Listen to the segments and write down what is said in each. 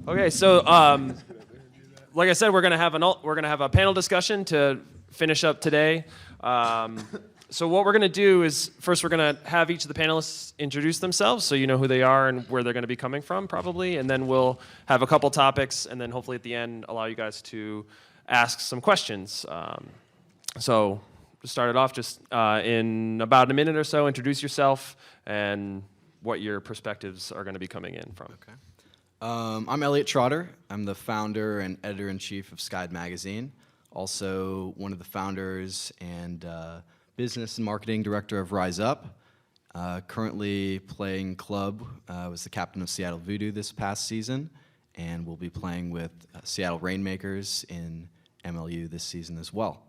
Okay, so like I said, we're gonna have a panel discussion to finish up today. So what we're gonna do is first we're gonna have each of the panelists introduce themselves, so you know who they are and where they're gonna be coming from, probably, and then we'll have a couple topics, and then hopefully at the end allow you guys to ask some questions. So to start it off, just in about a minute or so, introduce yourself and what your perspectives are gonna be coming in from. Okay. I'm Elliot Trotter. I'm the founder and editor-in-chief of Skyd Magazine. Also one of the founders and business and marketing director of Rise Up. Currently playing club, was the captain of Seattle Voodoo this past season, and will be playing with Seattle Rainmakers in MLU this season as well.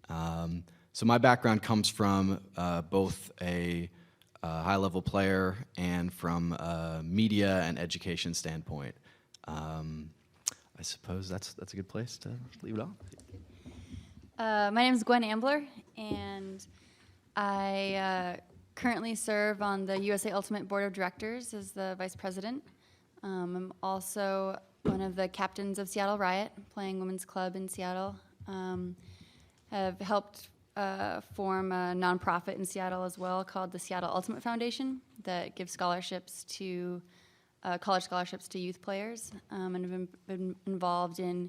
So my background comes from both a high-level player and from a media and education standpoint. I suppose that's a good place to leave it off. My name is Gwen Ambler, and I currently serve on the USA Ultimate Board of Directors as the Vice President. I'm also one of the captains of Seattle Riot, playing women's club in Seattle. Have helped form a nonprofit in Seattle as well called the Seattle Ultimate Foundation that gives scholarships to college scholarships to youth players, and have been involved in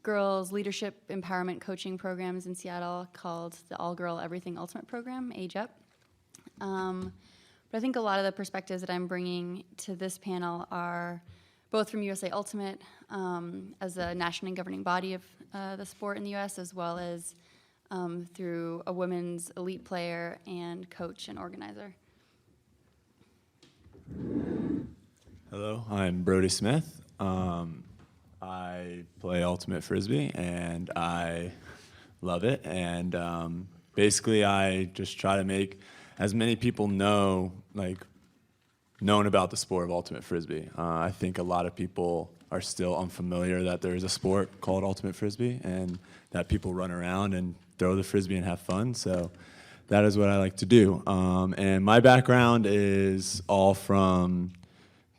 girls leadership empowerment coaching programs in Seattle called the All-Girl Everything Ultimate program, Age Up. But I think a lot of the perspectives that I'm bringing to this panel are both from USA Ultimate as a national governing body of the sport in the U.S., as well as through a women's elite player and coach and organizer. Hello, I'm Brodie Smith. I play Ultimate Frisbee, and I love it. And basically, I just try to make as many people known about the sport of Ultimate Frisbee. I think a lot of people are still unfamiliar that there is a sport called Ultimate Frisbee, and that people run around and throw the Frisbee and have fun. So that is what I like to do. And my background is all from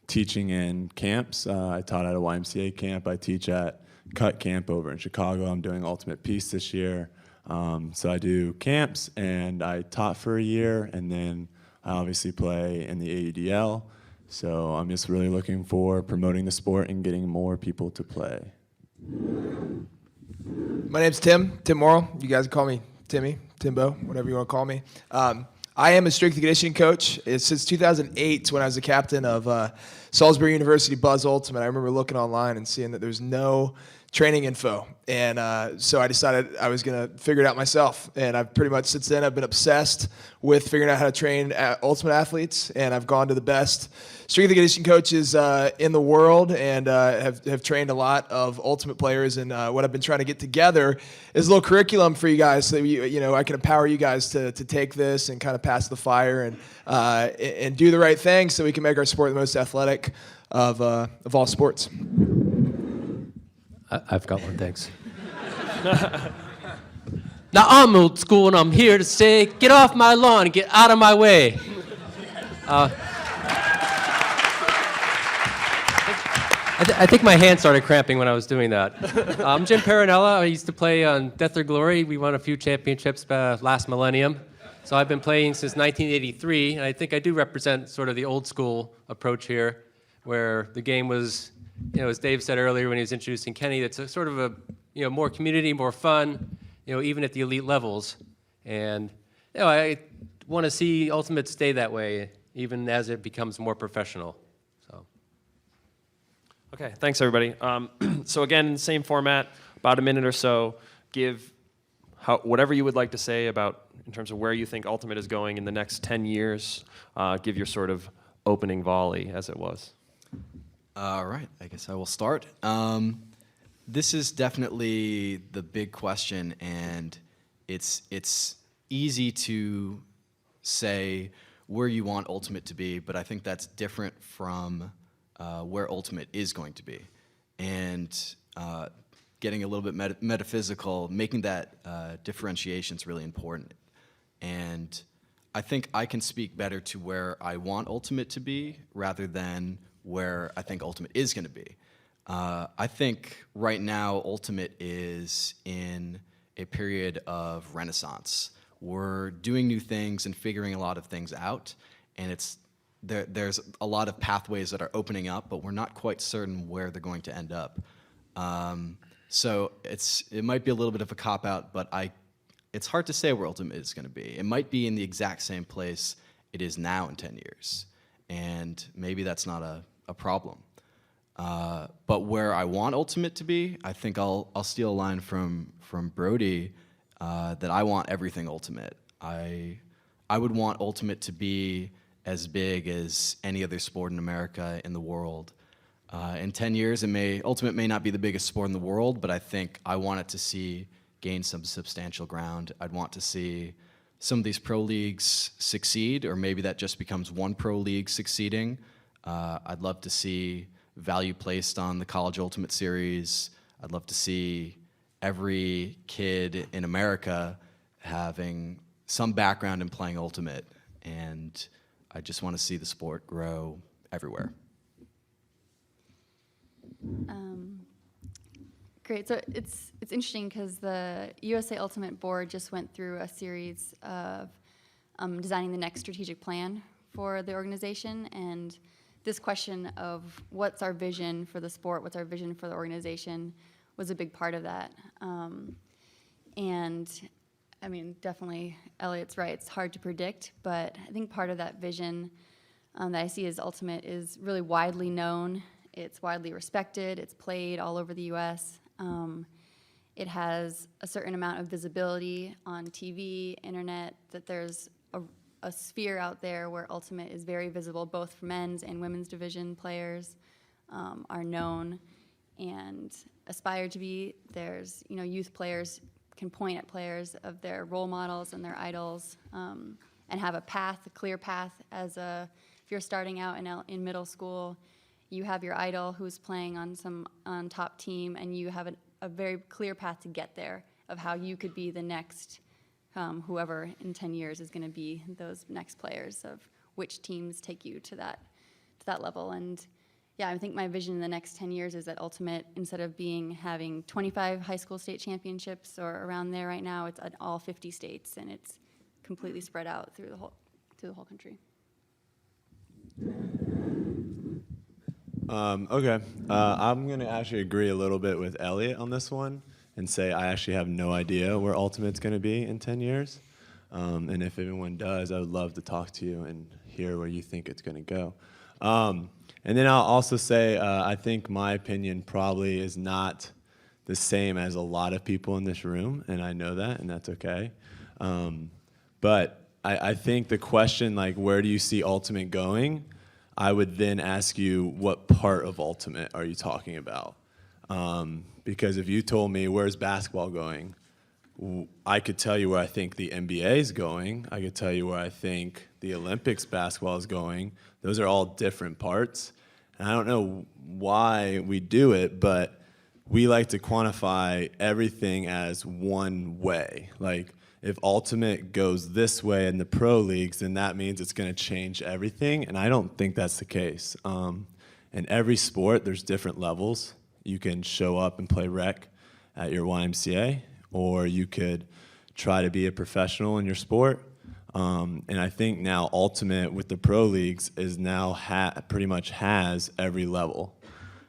teaching in camps. I taught at a YMCA camp. I teach at Cut Camp over in Chicago. I'm doing Ultimate Peace this year. So I do camps, and I taught for a year, and then I obviously play in the AUDL. So I'm just really looking for promoting the sport and getting more people to play. My name's Tim Morrill. You guys can call me Timmy, Timbo, whatever you want to call me. I am a strength and conditioning coach. It's since 2008 when I was the captain of Salisbury University Buzz Ultimate. I remember looking online and seeing that there's no training info. And so I decided I was going to figure it out myself. And I've pretty much since then, I've been obsessed with figuring out how to train ultimate athletes. And I've gone to the best strength and conditioning coaches in the world, and have trained a lot of ultimate players. And what I've been trying to get together is a little curriculum for you guys, so I can empower you guys to take this and kind of pass the fire and do the right thing, so we can make our sport the most athletic of all sports. I've got one, thanks. Now, I'm old school, and I'm here to say, get off my lawn and get out of my way. I think my hand started cramping when I was doing that. I'm Jim Parinella. I used to play on Death or Glory. We won a few championships last millennium. So I've been playing since 1983, and I think I do represent sort of the old school approach here, where the game was, as Dave said earlier when he was introducing Kenny, it's a sort of a, more community, more fun, even at the elite levels. And, I want to see Ultimate stay that way, even as it becomes more professional. Okay, thanks everybody. So again, same format, about a minute or so. Give whatever you would like to say about in terms of where you think Ultimate is going in the next 10 years. Give your sort of opening volley, as it was. All right, I guess I will start. This is definitely the big question, and it's easy to say where you want Ultimate to be, but I think that's different from where Ultimate is going to be. And getting a little bit metaphysical, making that differentiation is really important. And I think I can speak better to where I want Ultimate to be rather than where I think Ultimate is going to be. I think right now Ultimate is in a period of renaissance. We're doing new things and figuring a lot of things out, and there's a lot of pathways that are opening up, but we're not quite certain where they're going to end up. So it might be a little bit of a cop-out, but it's hard to say where Ultimate is going to be. It might be in the exact same place it is now in 10 years, and maybe that's not a problem. But where I want Ultimate to be, I think I'll steal a line from Brodie that I want everything Ultimate. I would want Ultimate to be as big as any other sport in America, in the world. In 10 years, Ultimate may not be the biggest sport in the world, but I think I want it to gain some substantial ground. I'd want to see some of these pro leagues succeed, or maybe that just becomes one pro league succeeding. I'd love to see value placed on the College Ultimate Series. I'd love to see every kid in America having some background in playing Ultimate, and I just want to see the sport grow everywhere. Great. So it's interesting because the USA Ultimate Board just went through a series of designing the next strategic plan for the organization, and this question of what's our vision for the sport, what's our vision for the organization, was a big part of that. And I mean, definitely, Elliot's right. It's hard to predict, but I think part of that vision that I see as Ultimate is really widely known. It's widely respected. It's played all over the U.S. It has a certain amount of visibility on TV, internet, that there's a sphere out there where Ultimate is very visible, both for men's and women's division players are known and aspire to be. There's, youth players can point at players of their role models and their idols and have a clear path if you're starting out in middle school. You have your idol who's playing on top team, and you have a very clear path to get there of how you could be the next whoever in 10 years is going to be those next players, of which teams take you to that level. And yeah, I think my vision in the next 10 years is that Ultimate, instead of having 25 high school state championships or around there right now, it's at all 50 states, and it's completely spread out through the whole country. Okay, I'm going to actually agree a little bit with Elliot on this one and say I actually have no idea where Ultimate's going to be in 10 years. And if anyone does, I would love to talk to you and hear where you think it's going to go. And then I'll also say I think my opinion probably is not the same as a lot of people in this room, and I know that, and that's okay. But I think the question, like, where do you see Ultimate going, I would then ask you, what part of Ultimate are you talking about? Because if you told me, where's basketball going, I could tell you where I think the NBA is going. I could tell you where I think the Olympics basketball is going. Those are all different parts. And I don't know why we do it, but we like to quantify everything as one way. Like, if Ultimate goes this way in the pro leagues, then that means it's going to change everything, and I don't think that's the case. In every sport, there's different levels. You can show up and play rec at your YMCA, or you could try to be a professional in your sport. And I think now Ultimate with the pro leagues is now pretty much has every level.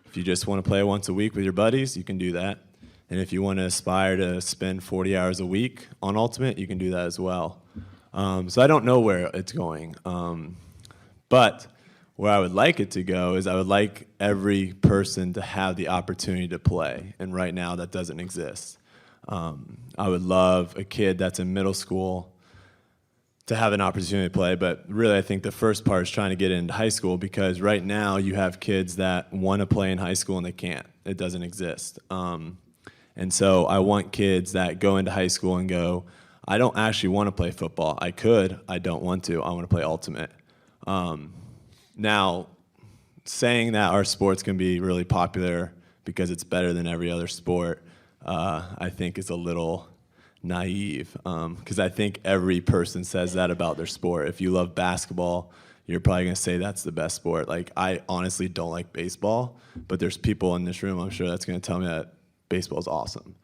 If you just want to play once a week with your buddies, you can do that. And if you want to aspire to spend 40 hours a week on Ultimate, you can do that as well. So I don't know where it's going. But where I would like it to go is I would like every person to have the opportunity to play. And right now that doesn't exist. I would love a kid that's in middle school to have an opportunity to play, but really I think the first part is trying to get into high school, because right now you have kids that want to play in high school and they can't. It doesn't exist. And so I want kids that go into high school and go, I don't actually want to play football. I could, I don't want to. I want to play Ultimate. Now, saying that our sport's going to be really popular because it's better than every other sport, I think is a little naive, because I think every person says that about their sport. If you love basketball, you're probably going to say that's the best sport. Like, I honestly don't like baseball, but there's people in this room, I'm sure, that's going to tell me that baseball is awesome.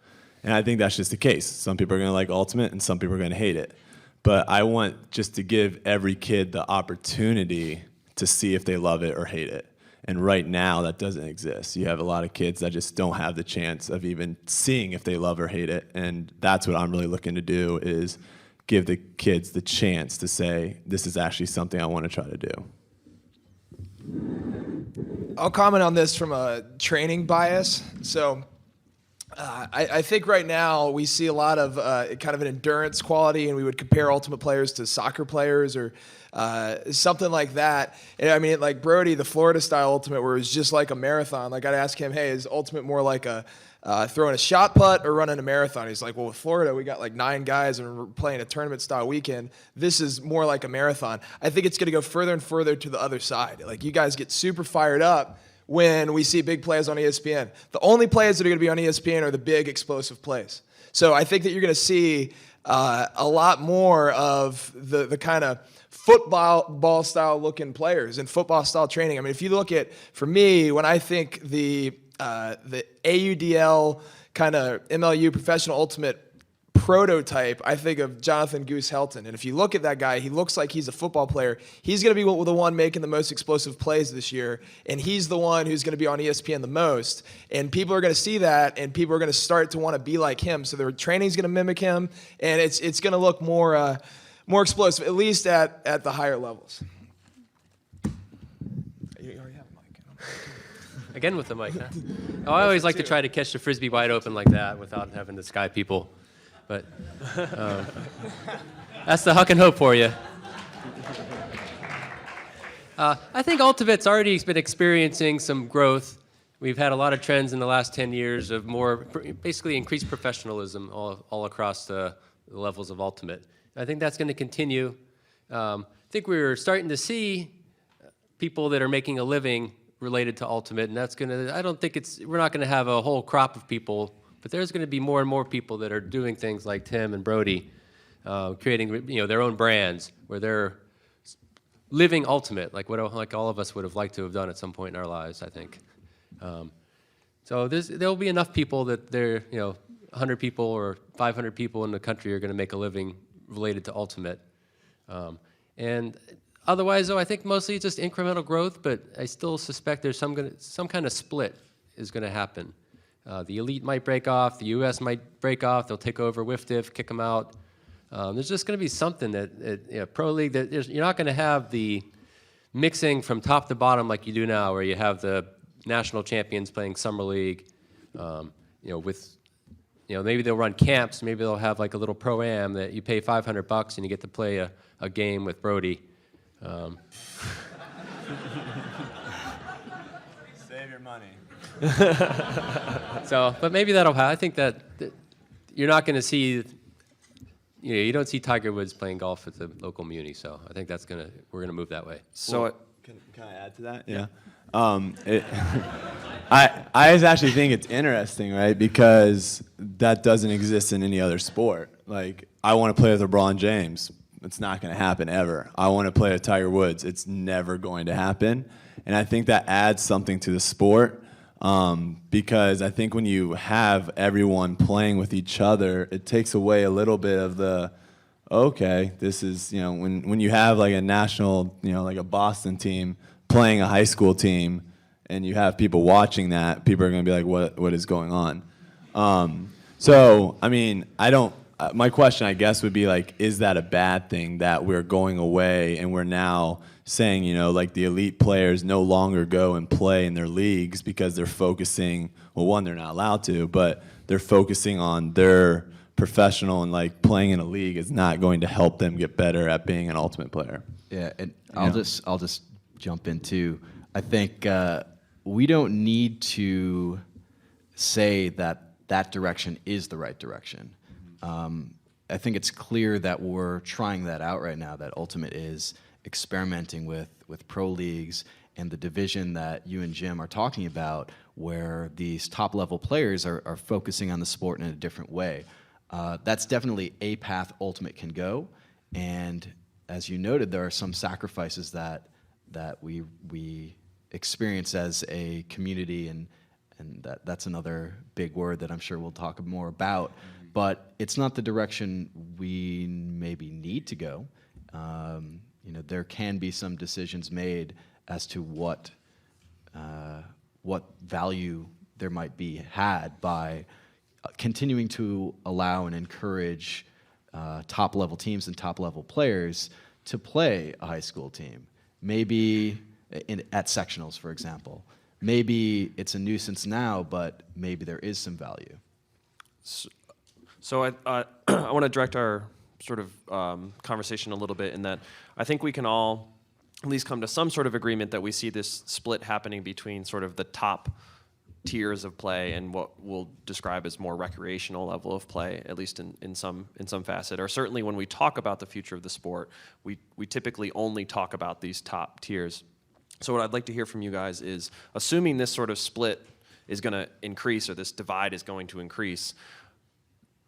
And I think that's just the case. Some people are going to like Ultimate, and some people are going to hate it. But I want just to give every kid the opportunity to see if they love it or hate it. And right now, that doesn't exist. You have a lot of kids that just don't have the chance of even seeing if they love or hate it. And that's what I'm really looking to do, is give the kids the chance to say, this is actually something I want to try to do. I'll comment on this from a training bias. So I think right now we see a lot of kind of an endurance quality, and we would compare Ultimate players to soccer players or something like that. And I mean, like Brodie, the Florida style Ultimate, where it's just like a marathon. Like, I'd ask him, hey, is Ultimate more like a throwing a shot put or running a marathon? He's like, well, with Florida, we got like 9 guys and we're playing a tournament style weekend. This is more like a marathon. I think it's going to go further and further to the other side. Like, you guys get super fired up when we see big plays on ESPN. The only plays that are going to be on ESPN are the big explosive plays. So I think that you're going to see a lot more of the kind of football style looking players and football style training. I mean, if you look at, for me, when I think the AUDL kind of MLU professional ultimate prototype, I think of Jonathan Goose Helton. And if you look at that guy, he looks like he's a football player. He's going to be the one making the most explosive plays this year, and he's the one who's going to be on ESPN the most. And people are going to see that, and people are going to start to want to be like him. So their training's going to mimic him, and it's going to look more explosive, at least at the higher levels. You already have a mic. Again with the mic, huh? Oh, I always like to try to catch the Frisbee wide open like that without having to sky people. But that's the huck and hope for you. I think Ultimate's already been experiencing some growth. We've had a lot of trends in the last 10 years of basically increased professionalism all across the levels of Ultimate. I think that's going to continue. I think we're starting to see people that are making a living related to Ultimate, and that's going to, I don't think we're not going to have a whole crop of people, but there's going to be more and more people that are doing things like Tim and Brodie, creating their own brands where they're living Ultimate, like all of us would have liked to have done at some point in our lives, I think. So there'll be enough people that 100 people or 500 people in the country are going to make a living related to Ultimate. And otherwise, though, I think mostly just incremental growth, but I still suspect there's some kind of split is going to happen. The elite might break off, the US might break off, they'll take over WIFDIF, kick them out. There's just going to be something that Pro League, that you're not going to have the mixing from top to bottom like you do now, where you have the national champions playing summer league, with maybe they'll run camps, maybe they'll have like a little pro-am that you pay $500 and you get to play a game with Brodie. Save your money. But maybe that'll happen. I think that you're not going to see, you don't see Tiger Woods playing golf at the local muni. So I think we're gonna move that way. So Can I add to that? Yeah. I actually think it's interesting, right? Because that doesn't exist in any other sport. Like, I want to play with LeBron James. It's not going to happen ever. I want to play with Tiger Woods. It's never going to happen. And I think that adds something to the sport, because I think when you have everyone playing with each other, it takes away a little bit of the, okay, this is, when you have like a national, like a Boston team playing a high school team, and you have people watching that, people are going to be like, what is going on? So, I mean, my question, I guess, would be like, is that a bad thing that we're going away and we're now saying, like the elite players no longer go and play in their leagues because they're focusing, well, one, they're not allowed to, but they're focusing on their professional, and like playing in a league is not going to help them get better at being an ultimate player. Yeah, and I'll just jump in too. I think we don't need to say that direction is the right direction. I think it's clear that we're trying that out right now, that Ultimate is experimenting with pro leagues and the division that you and Jim are talking about, where these top-level players are focusing on the sport in a different way. That's definitely a path Ultimate can go, and as you noted, there are some sacrifices that that we experience as a community, and that's another big word that I'm sure we'll talk more about. But it's not the direction we maybe need to go. There can be some decisions made as to what value there might be had by continuing to allow and encourage top-level teams and top-level players to play a high school team. Maybe at sectionals, for example. Maybe it's a nuisance now, but maybe there is some value. So I want to direct our sort of conversation a little bit in that I think we can all at least come to some sort of agreement that we see this split happening between sort of the top tiers of play and what we'll describe as more recreational level of play, at least in some facet. Or certainly when we talk about the future of the sport, we typically only talk about these top tiers. So what I'd like to hear from you guys is, assuming this sort of split is going to increase, or this divide is going to increase,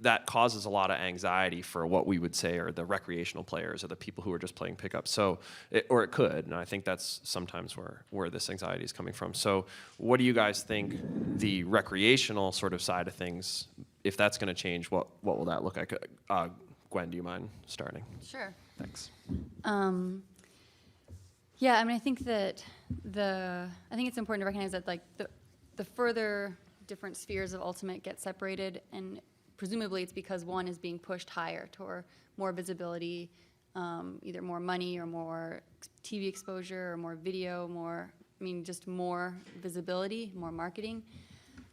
that causes a lot of anxiety for what we would say are the recreational players or the people who are just playing pickup. So, or it could, and I think that's sometimes where this anxiety is coming from. So what do you guys think the recreational sort of side of things, if that's going to change, what will that look like? Gwen, do you mind starting? Sure. Thanks. Yeah, I mean, I think that I think it's important to recognize that like the further different spheres of Ultimate get separated, and presumably it's because one is being pushed higher toward more visibility, either more money or more TV exposure or more video, just more visibility, more marketing.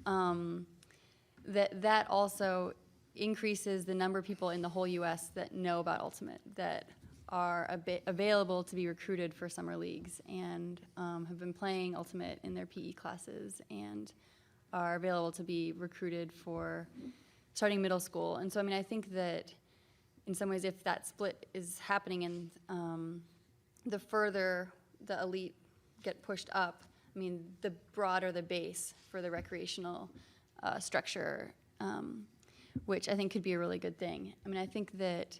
That also increases the number of people in the whole U.S. that know about Ultimate, that are available to be recruited for summer leagues and have been playing Ultimate in their PE classes and are available to be recruited for starting middle school. And so, I mean, I think that in some ways, if that split is happening and the further the elite get pushed up, I mean, the broader the base for the recreational structure, which I think could be a really good thing. I mean, I think that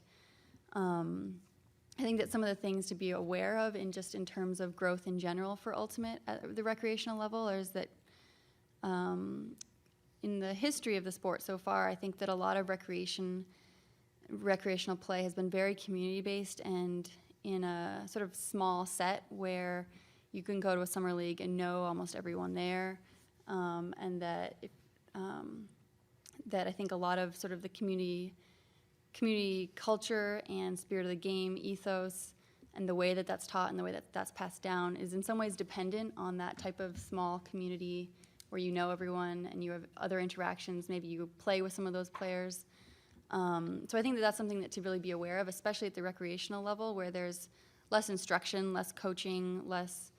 some of the things to be aware of in terms of growth in general for Ultimate at the recreational level is that in the history of the sport so far, I think that a lot of recreational play has been very community-based and in a sort of small set where you can go to a summer league and know almost everyone there, and that I think a lot of sort of the community culture and spirit of the game ethos and the way that that's taught and the way that that's passed down is in some ways dependent on that type of small community where you know everyone and you have other interactions. Maybe you play with some of those players. So I think that that's something that to really be aware of, especially at the recreational level where there's less instruction, less coaching, less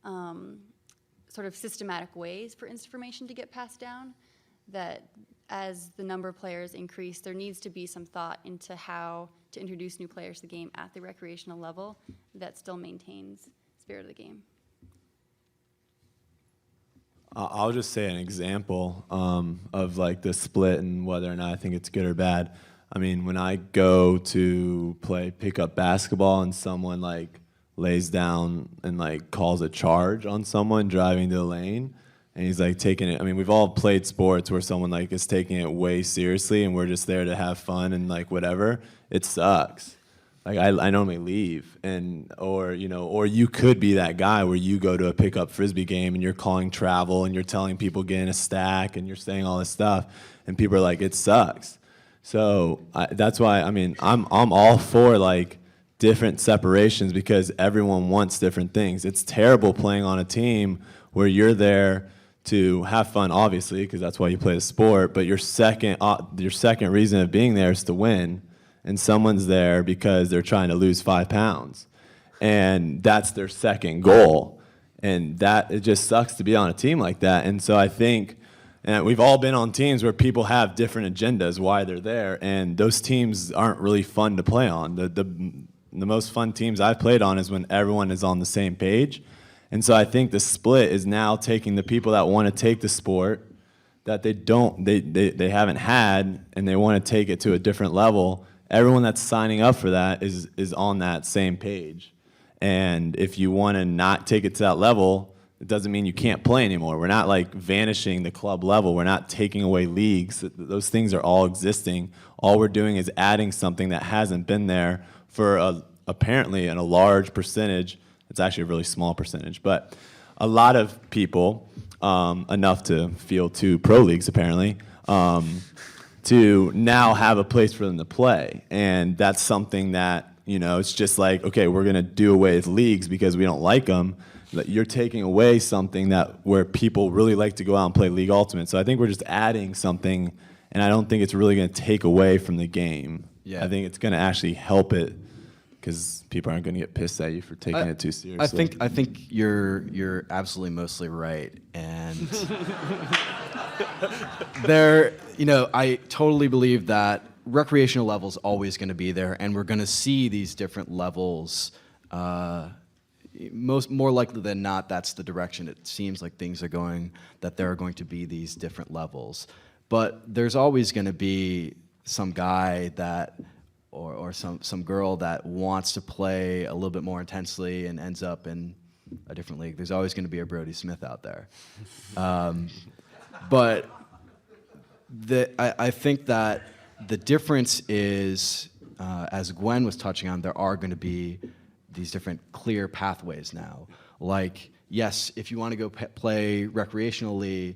sort of systematic ways for information to get passed down, that as the number of players increase, there needs to be some thought into how to introduce new players to the game at the recreational level that still maintains spirit of the game. I'll just say an example of like the split and whether or not I think it's good or bad. I mean, when I go to play pickup basketball and someone like lays down and like calls a charge on someone driving to the lane, and he's like taking it. I mean, we've all played sports where someone like is taking it way seriously, and we're just there to have fun and like whatever. It sucks. Like I normally leave, or you could be that guy where you go to a pickup Frisbee game and you're calling travel and you're telling people get in a stack and you're saying all this stuff, and people are like, it sucks. So that's why I'm all for like different separations because everyone wants different things. It's terrible playing on a team where you're there to have fun, obviously, because that's why you play the sport. But your second reason of being there is to win. And someone's there because they're trying to lose 5 pounds. And that's their second goal. And it just sucks to be on a team like that. And so I think, and we've all been on teams where people have different agendas why they're there. And those teams aren't really fun to play on. The most fun teams I've played on is when everyone is on the same page. And so I think the split is now taking the people that want to take the sport that they haven't had, and they want to take it to a different level. Everyone that's signing up for that is on that same page. And if you want to not take it to that level, it doesn't mean you can't play anymore. We're not like vanishing the club level. We're not taking away leagues. Those things are all existing. All we're doing is adding something that hasn't been there for apparently in a large percentage. It's actually a really small percentage, but a lot of people, enough to field 2 pro leagues apparently, to now have a place for them to play. And that's something that, it's just like, okay, we're going to do away with leagues because we don't like them. You're taking away something where people really like to go out and play League Ultimate. So I think we're just adding something, and I don't think it's really going to take away from the game. Yeah. I think it's going to actually help it because people aren't going to get pissed at you for taking it too seriously. I think you're absolutely mostly right, and I totally believe that recreational level is always going to be there, and we're going to see these different levels. More likely than not, that's the direction it seems like things are going, that there are going to be these different levels. But there's always going to be some guy or some girl that wants to play a little bit more intensely and ends up in a different league. There's always going to be a Brodie Smith out there. But I think that the difference is, as Gwen was touching on, there are going to be these different clear pathways now. Like, yes, if you want to go play recreationally,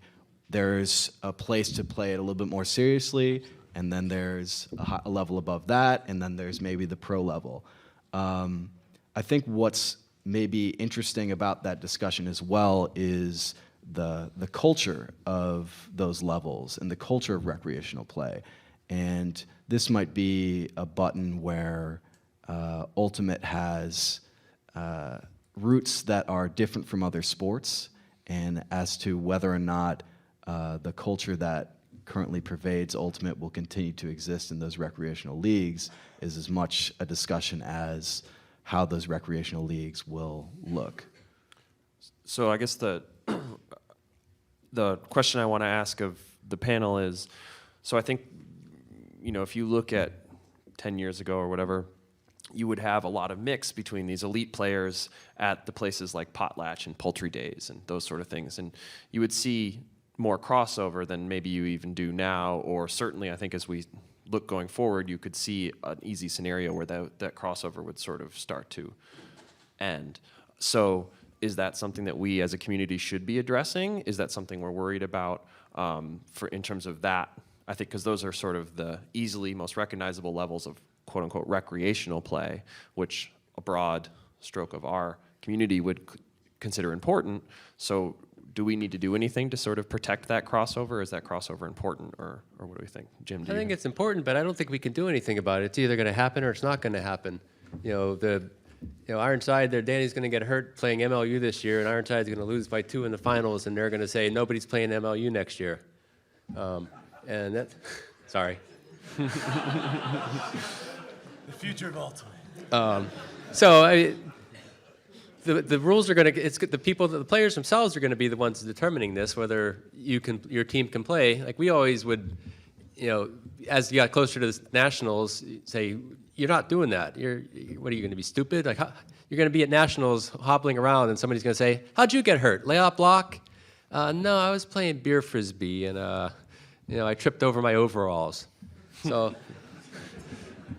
there's a place to play it a little bit more seriously, and then there's a level above that, and then there's maybe the pro level. I think what's maybe interesting about that discussion as well is the culture of those levels and the culture of recreational play. And this might be a button where Ultimate has roots that are different from other sports, and as to whether or not the culture that currently pervades Ultimate will continue to exist in those recreational leagues is as much a discussion as how those recreational leagues will look. So I guess the question I want to ask of the panel is, so I think, if you look at 10 years ago or whatever, you would have a lot of mix between these elite players at the places like Potlatch and Poultry Days and those sort of things. And you would see more crossover than maybe you even do now, or certainly I think as we look going forward, you could see an easy scenario where that crossover would sort of start to end. So is that something that we as a community should be addressing? Is that something we're worried about in terms of that? I think because those are sort of the easily most recognizable levels of quote-unquote recreational play, which a broad stroke of our community would consider important. So do we need to do anything to sort of protect that crossover? Is that crossover important, or what do we think? Jim, I think it's important, but I don't think we can do anything about it. It's either going to happen or it's not going to happen. Ironside, Danny's going to get hurt playing MLU this year, and Ironside's going to lose by 2 in the finals, and they're going to say nobody's playing MLU next year. And that, sorry. The future of Ultimate. The rules are going to. It's the players themselves are going to be the ones determining this, whether your team can play. Like we always would, as you got closer to the nationals, say you're not doing that. What are you going to be stupid? Like you're going to be at nationals hobbling around, and somebody's going to say, "How'd you get hurt? Lay out block?" No, I was playing beer frisbee, and I tripped over my overalls. So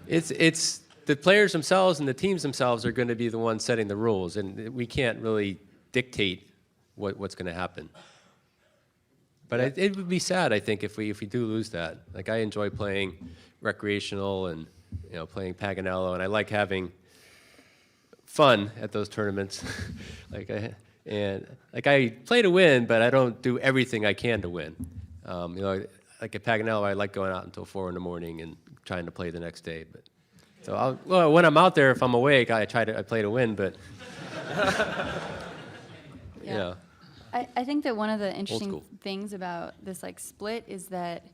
it's the players themselves and the teams themselves are going to be the ones setting the rules, and we can't really dictate what's going to happen. But it would be sad, I think, if we do lose that. Like I enjoy playing recreational and playing Parinella, and I like having fun at those tournaments. I play to win, but I don't do everything I can to win. Like at Parinella, I like going out until 4 in the morning and trying to play the next day. But so when I'm out there, if I'm awake, I play to win. But yeah. I think that one of the interesting things about this split is that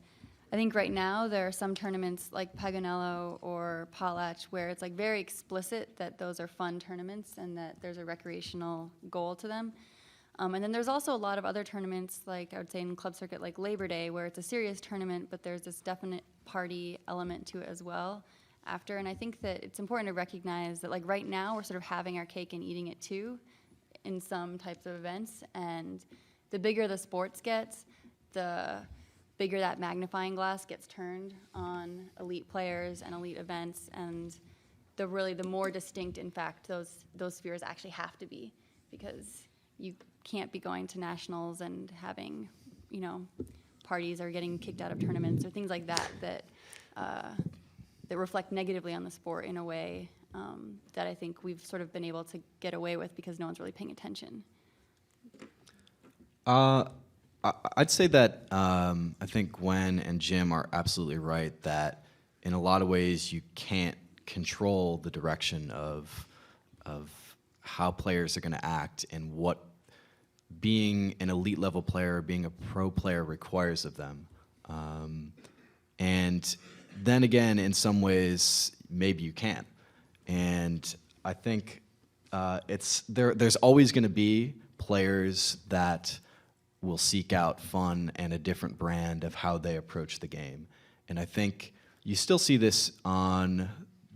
I think right now there are some tournaments like Parinella or Potlatch where it's very explicit that those are fun tournaments and that there's a recreational goal to them. And then there's also a lot of other tournaments, like I would say in club circuit, like Labor Day, where it's a serious tournament, but there's this definite party element to it as well. after. And I think that it's important to recognize that, like, right now we're sort of having our cake and eating it too in some types of events. And the bigger the sports gets, the bigger that magnifying glass gets turned on elite players and elite events, and the more distinct, in fact, those spheres actually have to be, because you can't be going to nationals and having, parties or getting kicked out of tournaments or things like that that reflect negatively on the sport in a way that I think we've sort of been able to get away with because no one's really paying attention. I'd say that I think Gwen and Jim are absolutely right that in a lot of ways you can't control the direction of how players are going to act and what being an elite level player, being a pro player requires of them. And then again, in some ways, maybe you can. And I think there's always going to be players that will seek out fun and a different brand of how they approach the game. And I think you still see this on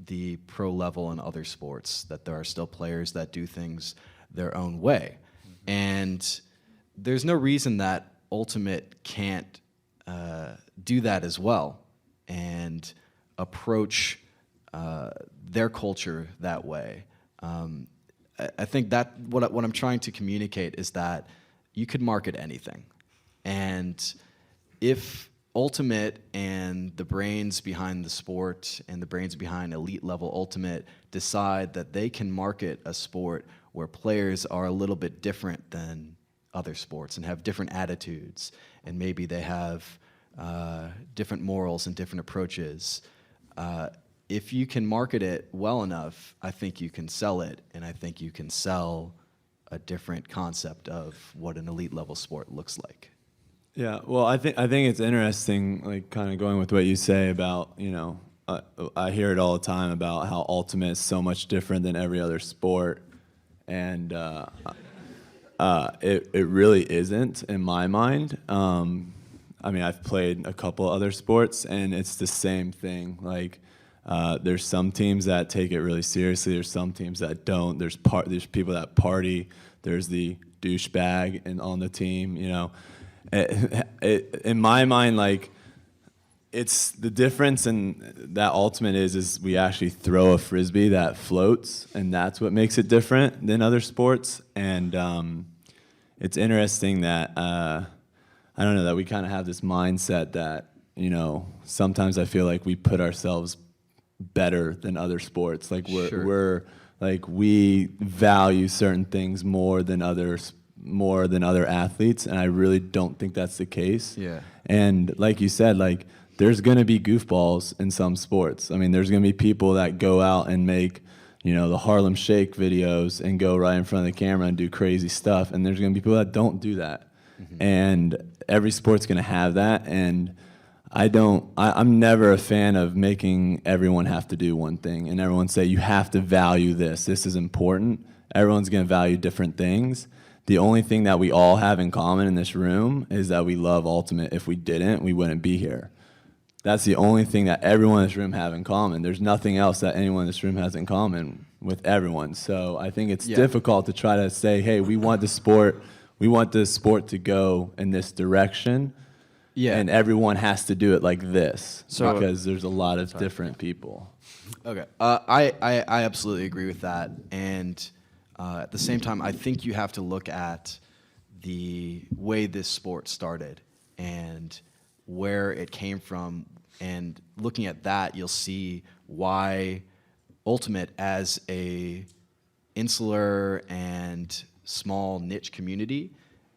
the pro level in other sports, that there are still players that do things their own way. Mm-hmm. And there's no reason that Ultimate can't do that as well and approach their culture that way. I think that what I'm trying to communicate is that you could market anything. And if Ultimate and the brains behind the sport and the brains behind elite level Ultimate decide that they can market a sport where players are a little bit different than other sports and have different attitudes, and maybe they have different morals and different approaches, if you can market it well enough, I think you can sell it, and I think you can sell a different concept of what an elite level sport looks like. Yeah, well, I think it's interesting, like kind of going with what you say about, I hear it all the time about how Ultimate is so much different than every other sport, and it really isn't in my mind. I mean, I've played a couple other sports, and it's the same thing. Like, there's some teams that take it really seriously. There's some teams that don't. There's people that party. There's the douchebag on the team. In my mind, like, it's the difference in that Ultimate is we actually throw a Frisbee that floats, and that's what makes it different than other sports. And it's interesting that, I don't know, that we kind of have this mindset that, sometimes I feel like we put ourselves better than other sports. Like we're like, we value certain things more than other athletes, and I really don't think that's the case. Yeah. And like you said, like, there's going to be goofballs in some sports. I mean, there's going to be people that go out and make, the Harlem Shake videos and go right in front of the camera and do crazy stuff, and there's going to be people that don't do that. Mm-hmm. And every sport's going to have that, and I'm never a fan of making everyone have to do one thing and everyone say, you have to value this. This is important. Everyone's going to value different things. The only thing that we all have in common in this room is that we love Ultimate. If we didn't, we wouldn't be here. That's the only thing that everyone in this room have in common. There's nothing else that anyone in this room has in common with everyone. So I think it's difficult to try to say, hey, we want the sport to go in this direction. Yeah. And everyone has to do it like this, because there's a lot of different people. Okay. I absolutely agree with that. And at the same time, I think you have to look at the way this sport started and where it came from. And looking at that, you'll see why Ultimate, as a insular and small niche community,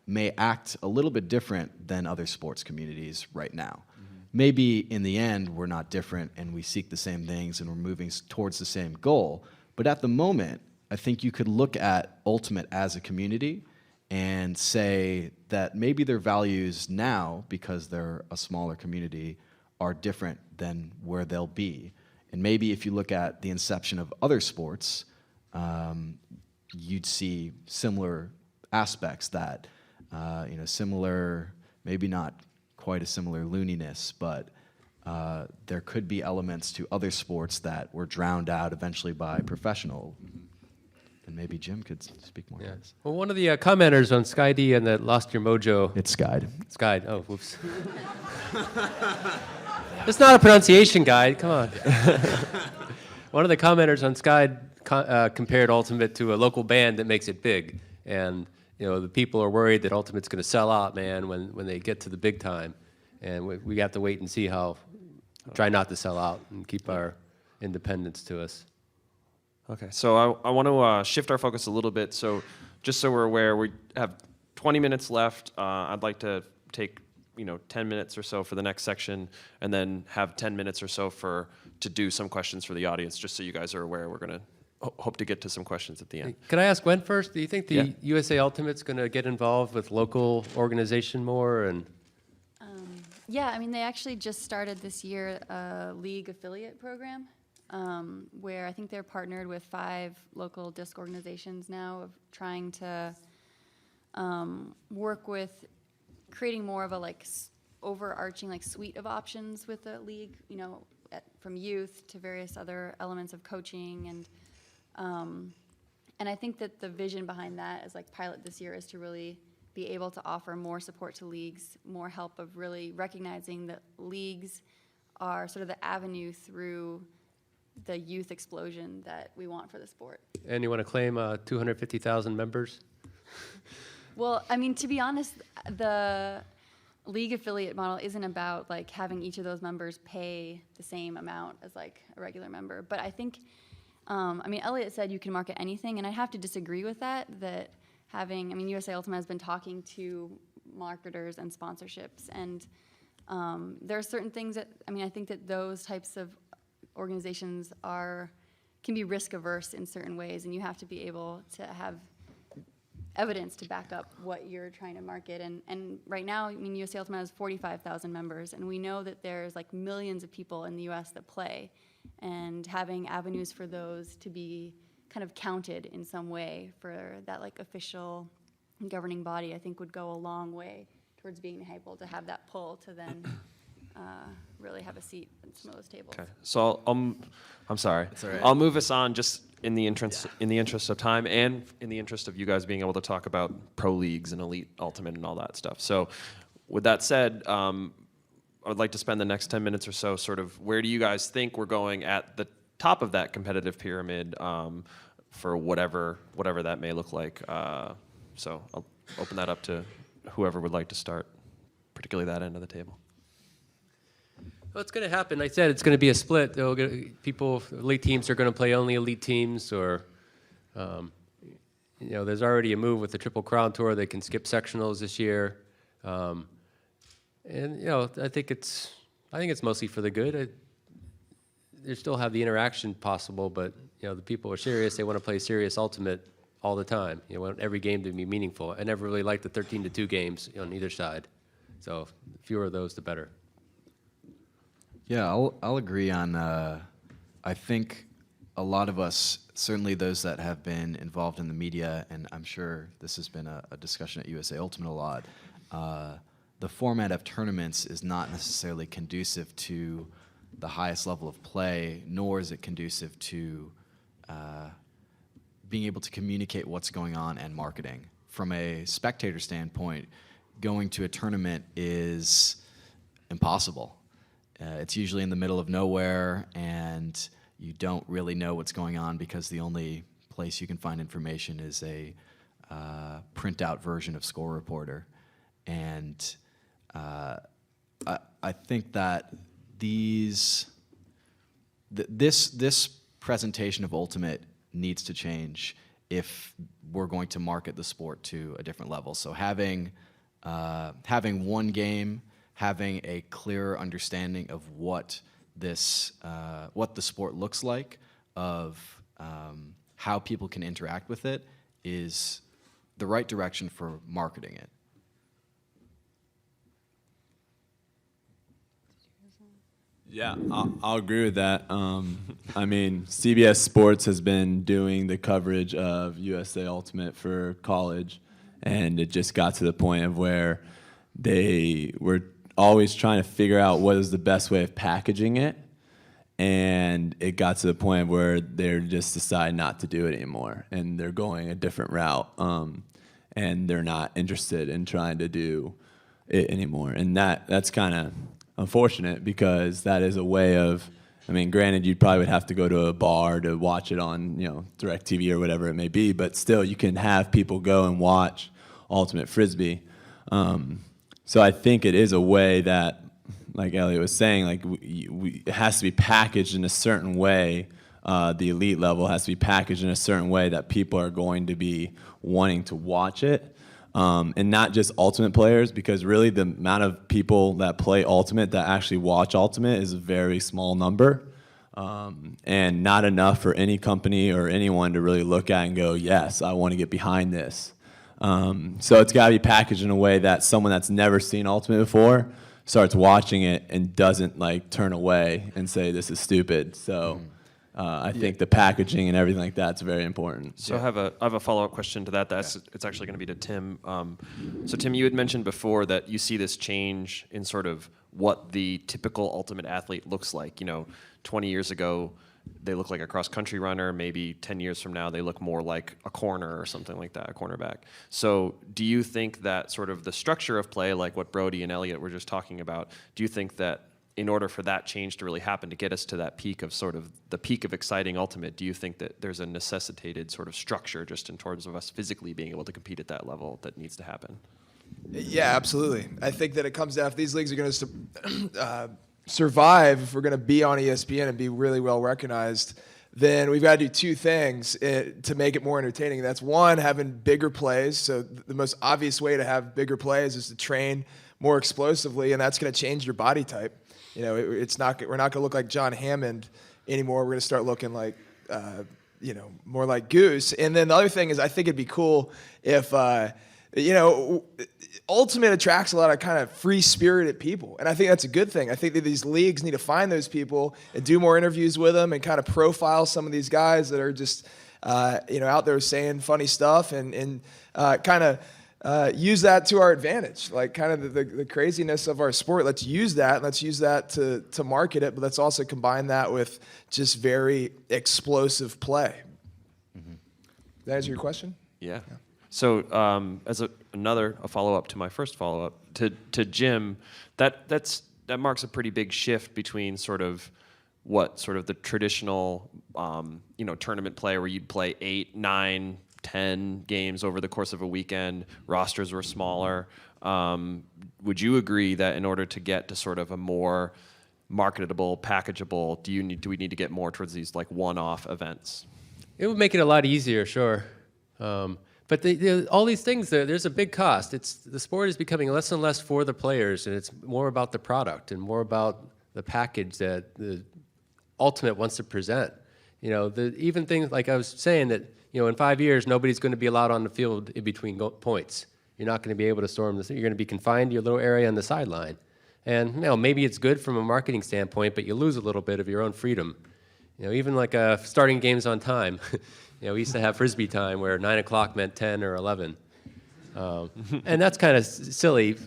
may act a little bit different than other sports communities right now. Mm-hmm. Maybe in the end, we're not different and we seek the same things and we're moving towards the same goal. But at the moment, I think you could look at Ultimate as a community and say that maybe their values now, because they're a smaller community, are different than where they'll be. And maybe if you look at the inception of other sports, you'd see similar aspects that, similar, maybe not quite a similar looniness, but there could be elements to other sports that were drowned out eventually by professional. And maybe Jim could speak more Yeah. on this. Well, one of the commenters on SkyD and that Lost Your Mojo. It's Skyed. Sky. Oh, whoops. It's not a pronunciation guide. Come on. One of the commenters on Sky compared Ultimate to a local band that makes it big, and the people are worried that Ultimate's going to sell out, man, when they get to the big time, and we have to wait and see how. Try not to sell out and keep our independence to us. Okay, so I want to shift our focus a little bit. So just so we're aware, we have 20 minutes left. I'd like to take 10 minutes or so for the next section, and then have 10 minutes or so to do some questions for the audience, just so you guys are aware. We're going to hope to get to some questions at the end. Can I ask Gwen first? Do you think the Yeah. USA Ultimate's going to get involved with local organization more? And Yeah, I mean, they actually just started this year a league affiliate program where I think they're partnered with 5 local disc organizations now of trying to work with creating more of a overarching suite of options with the league, from youth to various other elements of coaching and I think that the vision behind that as pilot this year is to really be able to offer more support to leagues, more help of really recognizing that leagues are sort of the avenue through the youth explosion that we want for the sport. And you want to claim 250,000 members? Well, I mean, to be honest, the league affiliate model isn't about having each of those members pay the same amount as a regular member. But I think, Elliot said you can market anything, and I have to disagree with that USA Ultimate has been talking to marketers and sponsorships, and there are certain things that, I think that those types of organizations can be risk averse in certain ways, and you have to be able to have evidence to back up what you're trying to market. And right now, USA Ultimate has 45,000 members, and we know that there's millions of people in the U.S. that play, and having avenues for those to be kind of counted in some way for that official governing body, I think would go a long way towards being able to have that pull to then really have a seat at some of those tables. Okay, so I'm sorry. That's all right. I'll move us on just in the interest of time and in the interest of you guys being able to talk about pro leagues and elite ultimate and all that stuff. So with that said, I would like to spend the next 10 minutes or so sort of where do you guys think we're going at the top of that competitive pyramid for whatever that may look like. So I'll open that up to whoever would like to start, particularly that end of the table. Well, it's going to happen. I said it's going to be a split. Elite teams are going to play only elite teams, or there's already a move with the Triple Crown Tour. They can skip sectionals this year, and I think it's mostly for the good. They still have the interaction possible, but the people are serious. They want to play serious ultimate all the time. Want every game to be meaningful. I never really liked the 13-2 games on either side. So the fewer of those, the better. Yeah, I'll agree on. I think a lot of us, certainly those that have been involved in the media, and I'm sure this has been a discussion at USA Ultimate a lot. The format of tournaments is not necessarily conducive to the highest level of play, nor is it conducive to being able to communicate what's going on and marketing. From a spectator standpoint, going to a tournament is impossible. It's usually in the middle of nowhere, and you don't really know what's going on because the only place you can find information is a printout version of Score Reporter. And I think that this presentation of Ultimate needs to change if we're going to market the sport to a different level. So having one game, having a clearer understanding of what the sport looks like, of how people can interact with it, is the right direction for marketing it. Yeah, I'll agree with that. CBS Sports has been doing the coverage of USA Ultimate for college, and it just got to the point of where they were always trying to figure out what is the best way of packaging it. And it got to the point where they're just decide not to do it anymore, and they're going a different route, and they're not interested in trying to do it anymore. And that's kind of unfortunate, because that is a way of, I mean, granted, you probably would have to go to a bar to watch it on, DirecTV or whatever it may be, but still, you can have people go and watch Ultimate Frisbee. So I think it is a way that, like Elliot was saying, like it has to be packaged in a certain way. The elite level has to be packaged in a certain way that people are going to be wanting to watch it, and not just Ultimate players, because really the amount of people that play Ultimate that actually watch Ultimate is a very small number, and not enough for any company or anyone to really look at and go, yes, I want to get behind this. So it's got to be packaged in a way that someone that's never seen Ultimate before starts watching it and doesn't like turn away and say this is stupid. So I think the packaging and everything like that's very important. So I have a follow-up question to that. It's actually going to be to Tim. So Tim, you had mentioned before that you see this change in sort of what the typical Ultimate athlete looks like. 20 years ago, they look like a cross-country runner. Maybe 10 years from now, they look more like a corner or something like that, a cornerback. So do you think that sort of the structure of play, like what Brodie and Elliot were just talking about, do you think that in order for that change to really happen, to get us to that peak of sort of the peak of exciting Ultimate, do you think that there's a necessitated sort of structure just in terms of us physically being able to compete at that level that needs to happen? Yeah, absolutely. I think that it comes down, if these leagues are going to survive, if we're going to be on ESPN and be really well recognized, then we've got to do two things to make it more entertaining. That's one, having bigger plays. So the most obvious way to have bigger plays is to train more explosively, and that's going to change your body type. We're not going to look like John Hammond anymore. We're going to start looking like, more like Goose. And then the other thing is, I think it'd be cool if, Ultimate attracts a lot of kind of free-spirited people, and I think that's a good thing. I think that these leagues need to find those people and do more interviews with them and kind of profile some of these guys that are just, out there saying funny stuff and kind of use that to our advantage, like kind of the craziness of our sport. Let's use that. Let's use that to market it, but let's also combine that with just very explosive play. Mm-hmm. That answer your question? Yeah. So as a follow-up to my first follow-up to Jim, that marks a pretty big shift between sort of the traditional tournament play where you'd play 8, 9, 10 games over the course of a weekend. Rosters were smaller. Would you agree that in order to get to sort of a more marketable, packageable, do we need to get more towards these like one-off events? It would make it a lot easier, sure. But all these things, there's a big cost. The sport is becoming less and less for the players, and it's more about the product and more about the package that the Ultimate wants to present. Even things like I was saying that, in 5 years, nobody's going to be allowed on the field in between points. You're not going to be able to storm this. You're going to be confined to your little area on the sideline. And maybe it's good from a marketing standpoint, but you lose a little bit of your own freedom. Even like starting games on time. We used to have Frisbee time where 9 o'clock meant 10 or 11. And that's kind of silly.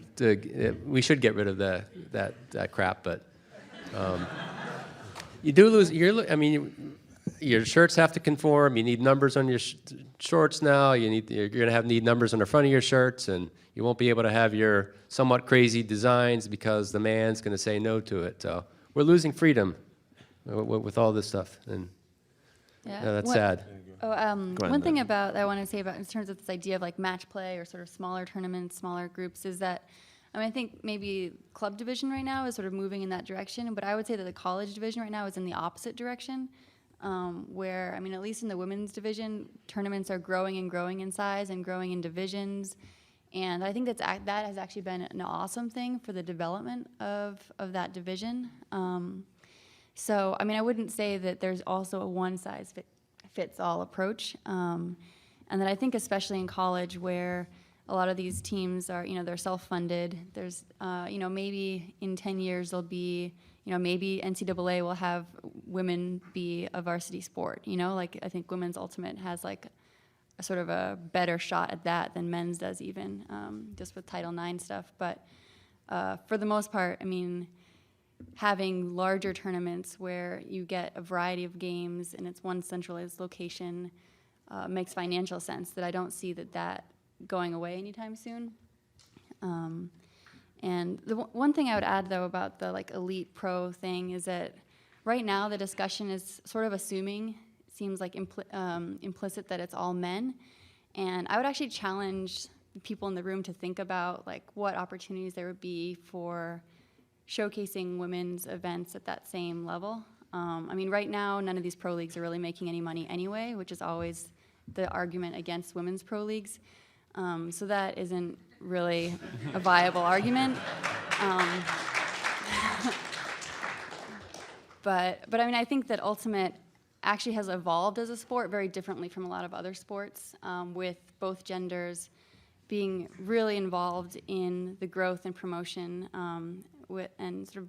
We should get rid of that crap, but you do lose. Your shirts have to conform. You need numbers on your shorts now. You're going to need numbers on the front of your shirts, and you won't be able to have your somewhat crazy designs because the man's going to say no to it. So we're losing freedom with all this stuff, and that's sad. One thing that I want to say about in terms of this idea of like match play or sort of smaller tournaments, smaller groups, is that I think maybe club division right now is sort of moving in that direction, but I would say that the college division right now is in the opposite direction, where at least in the women's division, tournaments are growing and growing in size and growing in divisions, and I think that has actually been an awesome thing for the development of that division. So I wouldn't say that there's also a one-size-fits-all approach, and that I think especially in college where a lot of these teams are, they're self-funded. There's, maybe in 10 years there'll be, maybe NCAA will have women be a varsity sport. I think women's Ultimate has like a sort of a better shot at that than men's does even, just with Title IX stuff. But for the most part, I mean, having larger tournaments where you get a variety of games and it's one centralized location makes financial sense. That I don't see that going away anytime soon. And the one thing I would add, though, about the like elite pro thing is that right now the discussion is sort of assuming, it seems like implicit that it's all men. And I would actually challenge people in the room to think about like what opportunities there would be for showcasing women's events at that same level. I mean, right now, none of these pro leagues are really making any money anyway, which is always the argument against women's pro leagues. So that isn't really a viable argument. But I mean, I think that Ultimate actually has evolved as a sport very differently from a lot of other sports, with both genders being really involved in the growth and promotion, and sort of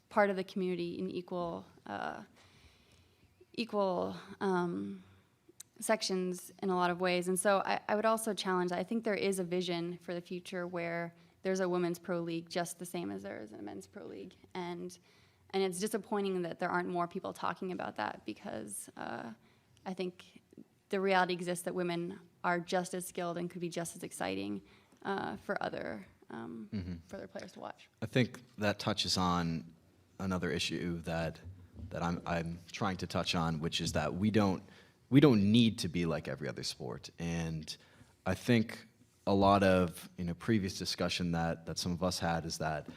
part of the community in equal sections in a lot of ways. And so I would also challenge, I think there is a vision for the future where there's a women's pro league just the same as there is a men's pro league. And it's disappointing that there aren't more people talking about that, because I think the reality exists that women are just as skilled and could be just as exciting for other players to watch. I think that touches on another issue that I'm trying to touch on, which is that we don't need to be like every other sport. And I think a lot of previous discussion that some of us had is that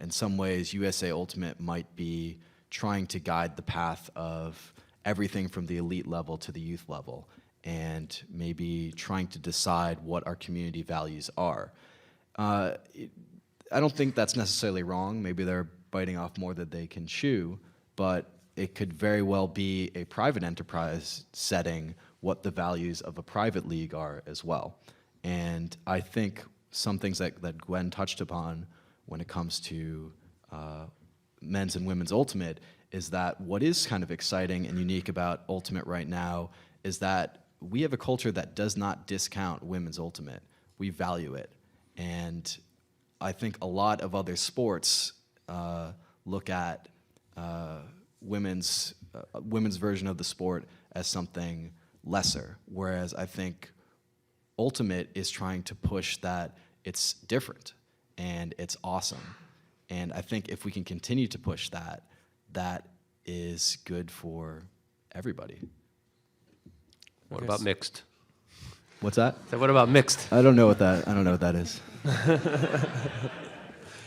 in some ways USA Ultimate might be trying to guide the path of everything from the elite level to the youth level, and maybe trying to decide what our community values are. I don't think that's necessarily wrong. Maybe they're biting off more than they can chew, but it could very well be a private enterprise setting what the values of a private league are as well. And I think some things that Gwen touched upon when it comes to men's and women's Ultimate is that what is kind of exciting and unique about Ultimate right now is that we have a culture that does not discount women's Ultimate. We value it. And I think a lot of other sports look at women's version of the sport as something lesser, whereas I think Ultimate is trying to push that it's different and it's awesome. And I think if we can continue to push that, that is good for everybody. What about mixed? What's that? So what about mixed? I don't know what that is.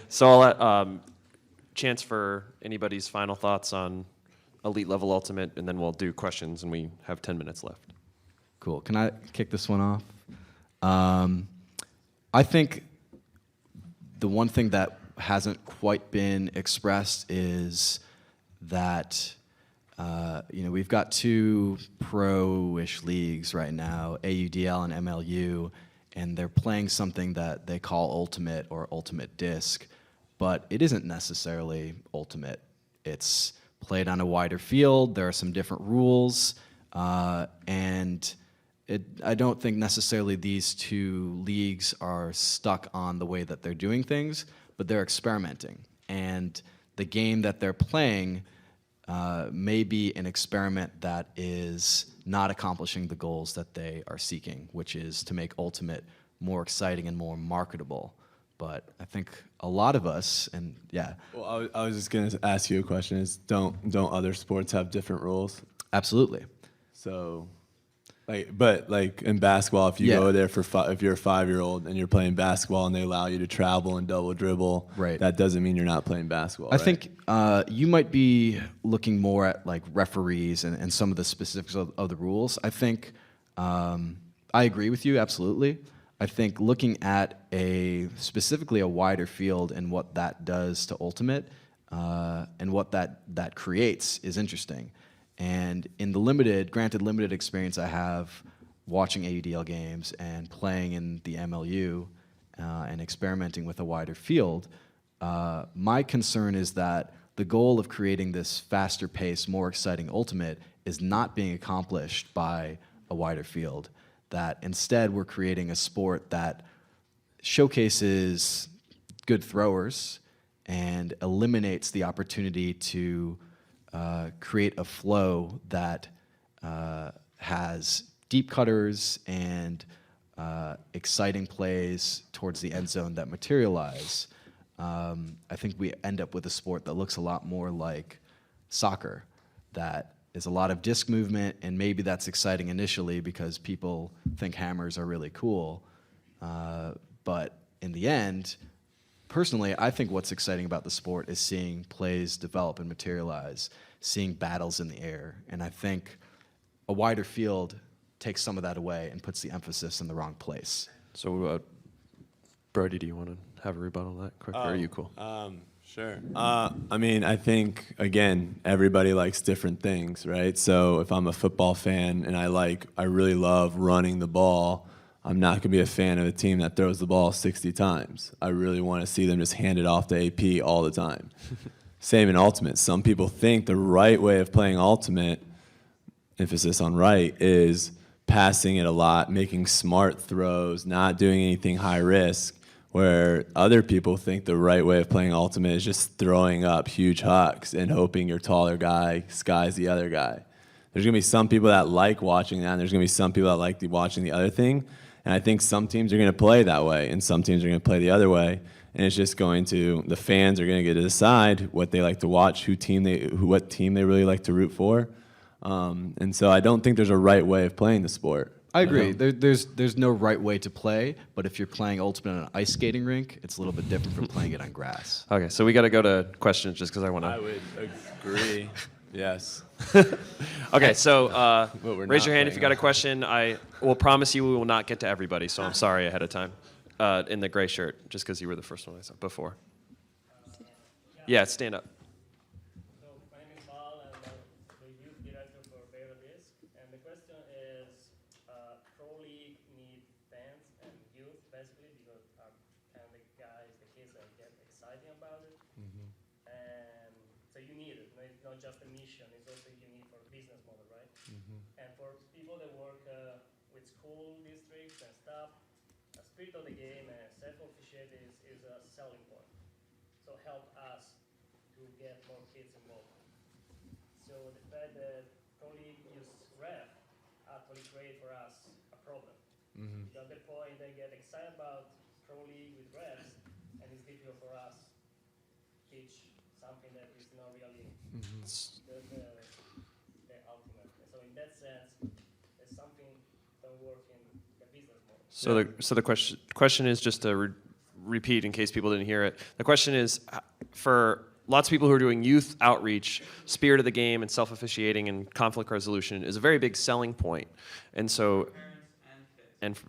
So I'll let chance for anybody's final thoughts on elite level Ultimate, and then we'll do questions, and we have 10 minutes left. Cool. Can I kick this one off? I think the one thing that hasn't quite been expressed is that we've got two pro-ish leagues right now, AUDL and MLU, and they're playing something that they call Ultimate or Ultimate Disc, but it isn't necessarily Ultimate. It's played on a wider field. There are some different rules, and I don't think necessarily these two leagues are stuck on the way that they're doing things, but they're experimenting. And the game that they're playing may be an experiment that is not accomplishing the goals that they are seeking, which is to make Ultimate more exciting and more marketable. But I think a lot of us, and yeah. Well, I was just going to ask you a question: is don't other sports have different rules? Absolutely. So, but in basketball, if you go there if you're a 5-year-old and you're playing basketball and they allow you to travel and double dribble, right, that doesn't mean you're not playing basketball. I think you might be looking more at like referees and some of the specifics of the rules. I think I agree with you absolutely. I think looking at specifically a wider field and what that does to Ultimate and what that creates is interesting. And in the limited experience I have watching AUDL games and playing in the MLU and experimenting with a wider field, my concern is that the goal of creating this faster pace, more exciting Ultimate is not being accomplished by a wider field. That instead we're creating a sport that showcases good throwers and eliminates the opportunity to create a flow that has deep cutters and exciting plays towards the end zone that materialize. I think we end up with a sport that looks a lot more like soccer, that is a lot of disc movement, and maybe that's exciting initially because people think hammers are really cool. But in the end, personally, I think what's exciting about the sport is seeing plays develop and materialize, seeing battles in the air. And I think a wider field takes some of that away and puts the emphasis in the wrong place. So, Brodie, do you want to have a rebuttal on that quick, or are you cool? Sure. I mean, I think, again, everybody likes different things, right? So if I'm a football fan and I really love running the ball, I'm not going to be a fan of a team that throws the ball 60 times. I really want to see them just hand it off to AP all the time. Same in Ultimate. Some people think the right way of playing Ultimate, emphasis on right, is passing it a lot, making smart throws, not doing anything high risk, where other people think the right way of playing Ultimate is just throwing up huge hucks and hoping your taller guy skies the other guy. There's going to be some people that like watching that, and there's going to be some people that like watching the other thing. And I think some teams are going to play that way, and some teams are going to play the other way. And it's just the fans are going to get to decide what they like to watch, what team they really like to root for. And so I don't think there's a right way of playing the sport. I agree. There's no right way to play, but if you're playing Ultimate on an ice skating rink, it's a little bit different from playing it on grass. Okay, so we got to go to questions just because I want I to. would agree. Yes. Okay, so we're raise not your hand if you playing got a question. I will promise you we will not get to everybody, so I'm sorry ahead of time. In the gray shirt, just because you were the first one I saw before. Yeah, stand up. So my name is Paul, and I'm the youth director for Better Disc. And the question is, Pro League need fans and youth basically because kind of the kids that get excited about it. And so you need it. It's not just a mission; it's also you need for a business model, right? And for people that work with school districts and stuff, the spirit of the game and self-officiate is a selling point. So help us to get more kids involved. So the fact that Pro League use ref actually create for us a problem. Because at the point they get excited about Pro League with refs, and it's difficult for us teach something that is not really the ultimate. So in that sense, there's something that work in the business model. So the question is, just to repeat in case people didn't hear it. The question is, for lots of people who are doing youth outreach, spirit of the game and self-officiating and conflict resolution is a very big selling point. And so,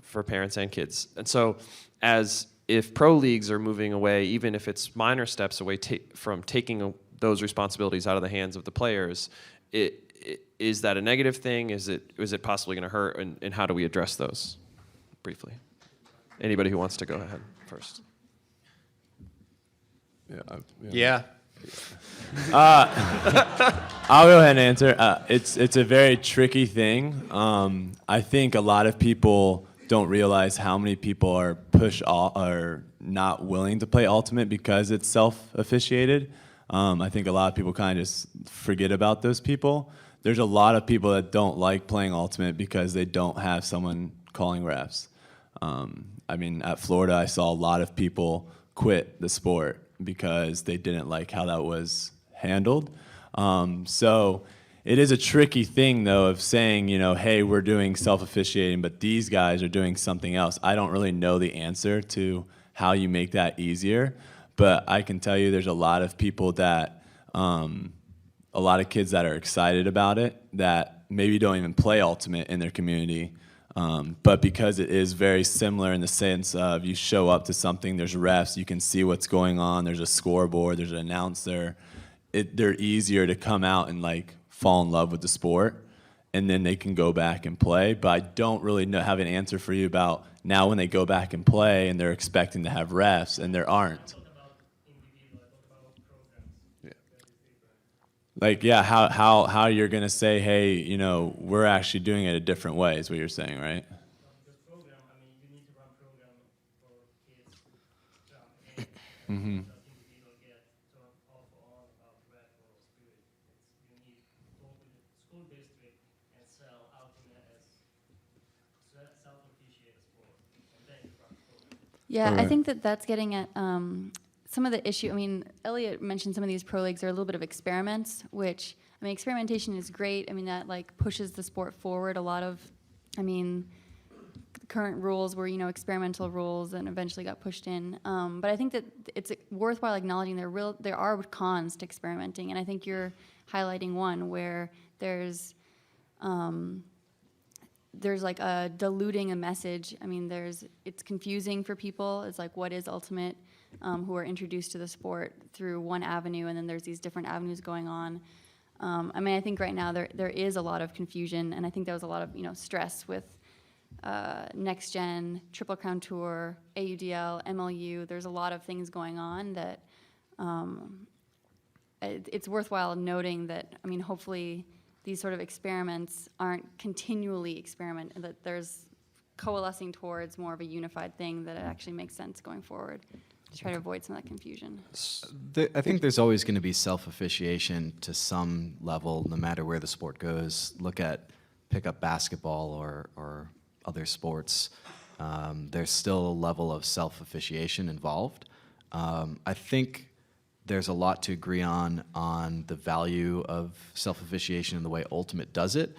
for parents and kids. And so, as if pro leagues are moving away, even if it's minor steps away from taking those responsibilities out of the hands of the players, is that a negative thing? Is it possibly going to hurt? And how do we address those? Briefly. Anybody who wants to go ahead first. Yeah. I'll go ahead and answer. It's a very tricky thing. I think a lot of people don't realize how many people are not willing to play Ultimate because it's self-officiated. I think a lot of people kind of just forget about those people. There's a lot of people that don't like playing Ultimate because they don't have someone calling refs. I mean, at Florida, I saw a lot of people quit the sport because they didn't like how that was handled. So it is a tricky thing, though, of saying, hey, we're doing self-officiating, but these guys are doing something else. I don't really know the answer to how you make that easier, but I can tell you there's a lot of people that, a lot of kids that are excited about it that maybe don't even play Ultimate in their community. But because it is very similar in the sense of you show up to something, there's refs, you can see what's going on, there's a scoreboard, there's an announcer, they're easier to come out and fall in love with the sport, and then they can go back and play. But I don't really have an answer for you about now when they go back and play and they're expecting to have refs and there aren't. How you're going to say, hey, we're actually doing it a different way is what you're saying, right? The program, you need to run program for kids to jump in. Yeah, I Okay. think that that's getting at some of the issue. I mean, Elliot mentioned some of these pro leagues are a little bit of experiments, which, I mean, experimentation is great. I mean, that like pushes the sport forward. A lot of, I mean, current rules were, experimental rules and eventually got pushed in. But I think that it's worthwhile acknowledging there are cons to experimenting. And I think you're highlighting one where there's like a diluting a message. I mean, it's confusing for people. It's like, what is ultimate, who are introduced to the sport through one avenue, and then there's these different avenues going on. I mean, I think right now there is a lot of confusion, and I think there was a lot of, stress with Next Gen, Triple Crown Tour, AUDL, MLU. There's a lot of things going on that it's worthwhile noting that, I mean, hopefully these sort of experiments aren't continually experiment, and that there's coalescing towards more of a unified thing that it actually makes sense going forward to try to avoid some of that confusion. I think there's always going to be self-officiation to some level, no matter where the sport goes. Look at pickup basketball or other sports. There's still a level of self-officiation involved. I think there's a lot to agree on the value of self-officiation and the way Ultimate does it.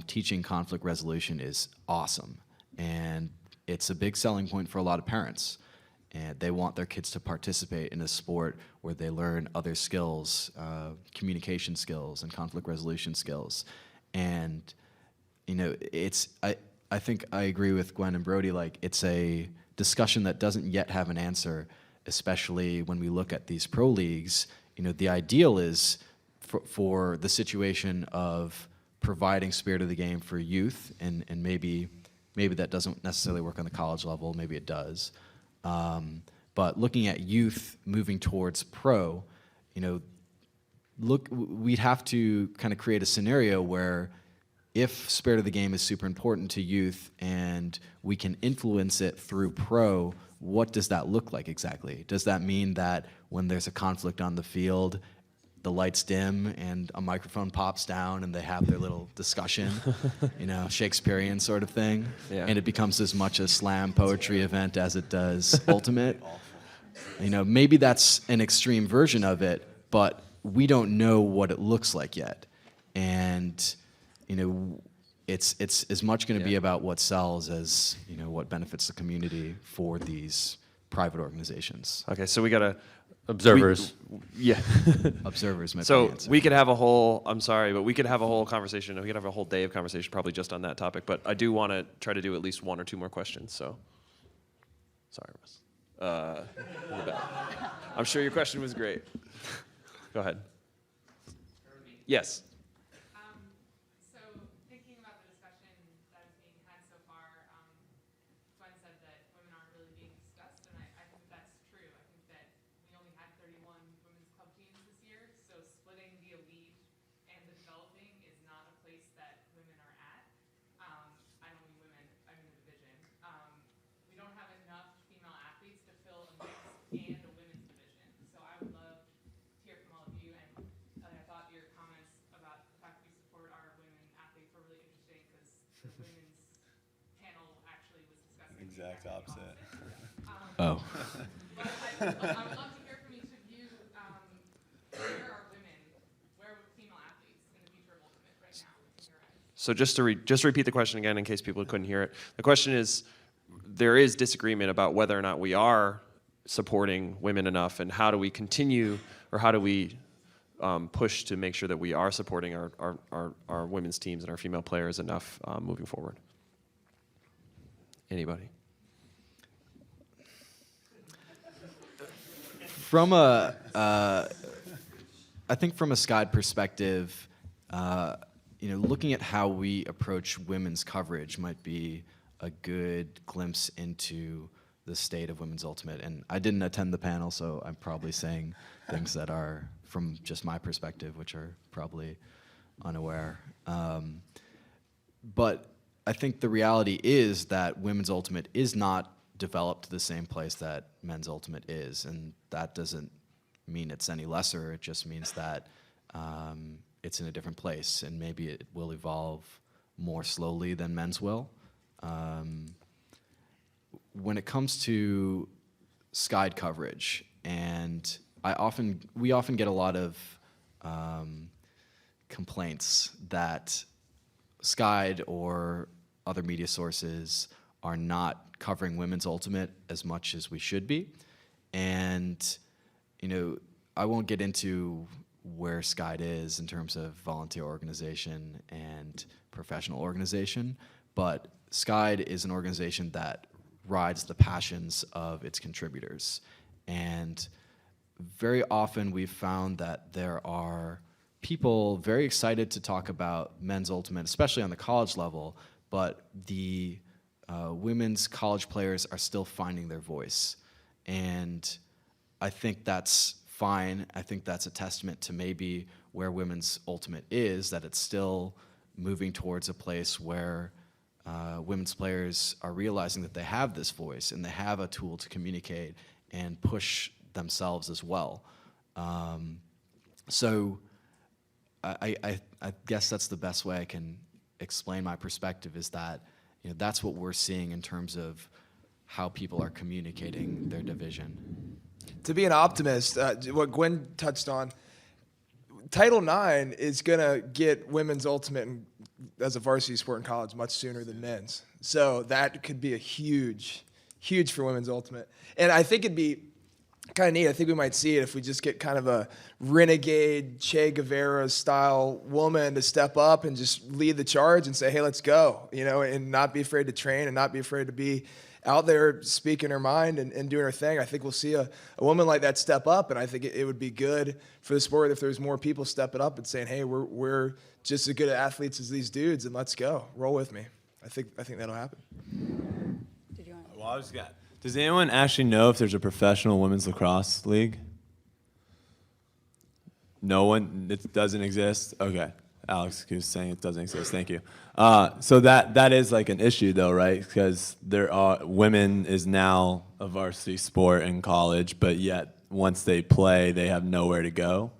Teaching conflict resolution is awesome, and it's a big selling point for a lot of parents. And they want their kids to participate in a sport where they learn other skills, communication skills and conflict resolution skills. And, I think I agree with Gwen and Brodie, like it's a discussion that doesn't yet have an answer, especially when we look at these pro leagues. The ideal is for the situation of providing spirit of the game for youth, and maybe that doesn't necessarily work on the college level, maybe it does. But looking at youth moving towards pro, we'd have to kind of create a scenario where if spirit of the game is super important to youth and we can influence it through pro, what does that look like exactly? Does that mean that when there's a conflict on the field, the lights dim and a microphone pops down and they have their little discussion, Shakespearean sort of thing, and it becomes as much a slam poetry event as it does Ultimate? Maybe that's an extreme version of it, but we don't know what it looks like yet. And, it's as much going to be about what sells as, what benefits the community for these private organizations. Okay, so we got to... Observers. Observers might be So the answer. we could have a whole, I'm sorry, but we could have a whole conversation. We could have a whole day of conversation probably just on that topic. But I do want to try to do at least one or two more questions. So, sorry, Russ. In the back. I'm sure your question was great. Go ahead. Yes. So thinking about the discussion that is being had so far, Gwen said that women aren't really being discussed, and I think that's true. I think that we only had 31 women's club teams this year, so splitting the elite and the developing is not a place that women are at. I don't mean women, I mean the division. We don't have enough female athletes to fill a mixed and a women's division. So I would love to hear from all of you, and I thought your comments about the fact we support our women athletes were really interesting, because the women's panel actually was discussing the Exact opposite. Oh. But I would love to hear from each of you, where are women, where are female athletes in the future of Ultimate right now in your eyes? So just to repeat the question again in case people couldn't hear it. The question is, there is disagreement about whether or not we are supporting women enough, and how do we continue, or how do we push to make sure that we are supporting our women's teams and our female players enough moving forward. Anybody? I think from a SCID perspective, looking at how we approach women's coverage might be a good glimpse into the state of women's ultimate. And I didn't attend the panel, so I'm probably saying things that are from just my perspective, which are probably unaware. But I think the reality is that women's ultimate is not developed to the same place that men's ultimate is, and that doesn't mean it's any lesser. It just means that it's in a different place, and maybe it will evolve more slowly than men's will. when it comes to Skyd coverage, and we often get a lot of complaints that Skyd or other media sources are not covering women's ultimate as much as we should be. And, I won't get into where Skyd is in terms of volunteer organization and professional organization, but Skyd is an organization that rides the passions of its contributors. And very often we've found that there are people very excited to talk about men's ultimate, especially on the college level, but the women's college players are still finding their voice. And I think that's fine. I think that's a testament to maybe where women's ultimate is, that it's still moving towards a place where women's players are realizing that they have this voice and they have a tool to communicate and push themselves as well. So I guess that's the best way I can explain my perspective, is that that's what we're seeing in terms of how people are communicating their division. To be an optimist, what Gwen touched on, Title IX is going to get women's ultimate as a varsity sport in college much sooner than men's. So that could be a huge for women's ultimate. And I think it'd be kind of neat. I think we might see it if we just get kind of a renegade Che Guevara style woman to step up and just lead the charge and say, hey, let's go, and not be afraid to train and not be afraid to be out there speaking her mind and doing her thing. I think we'll see a woman like that step up, and I think it would be good for the sport if there's more people stepping up and saying, hey, we're just as good at athletes as these dudes, and let's go. Roll with me. I think that'll happen. Did you want to? Well, does anyone actually know if there's a professional women's lacrosse league? No one? It doesn't exist? Okay. Alex was saying it doesn't exist. Thank you. So that is like an issue, though, right? Because women is now a varsity sport in college, but yet once they play, they have nowhere to go.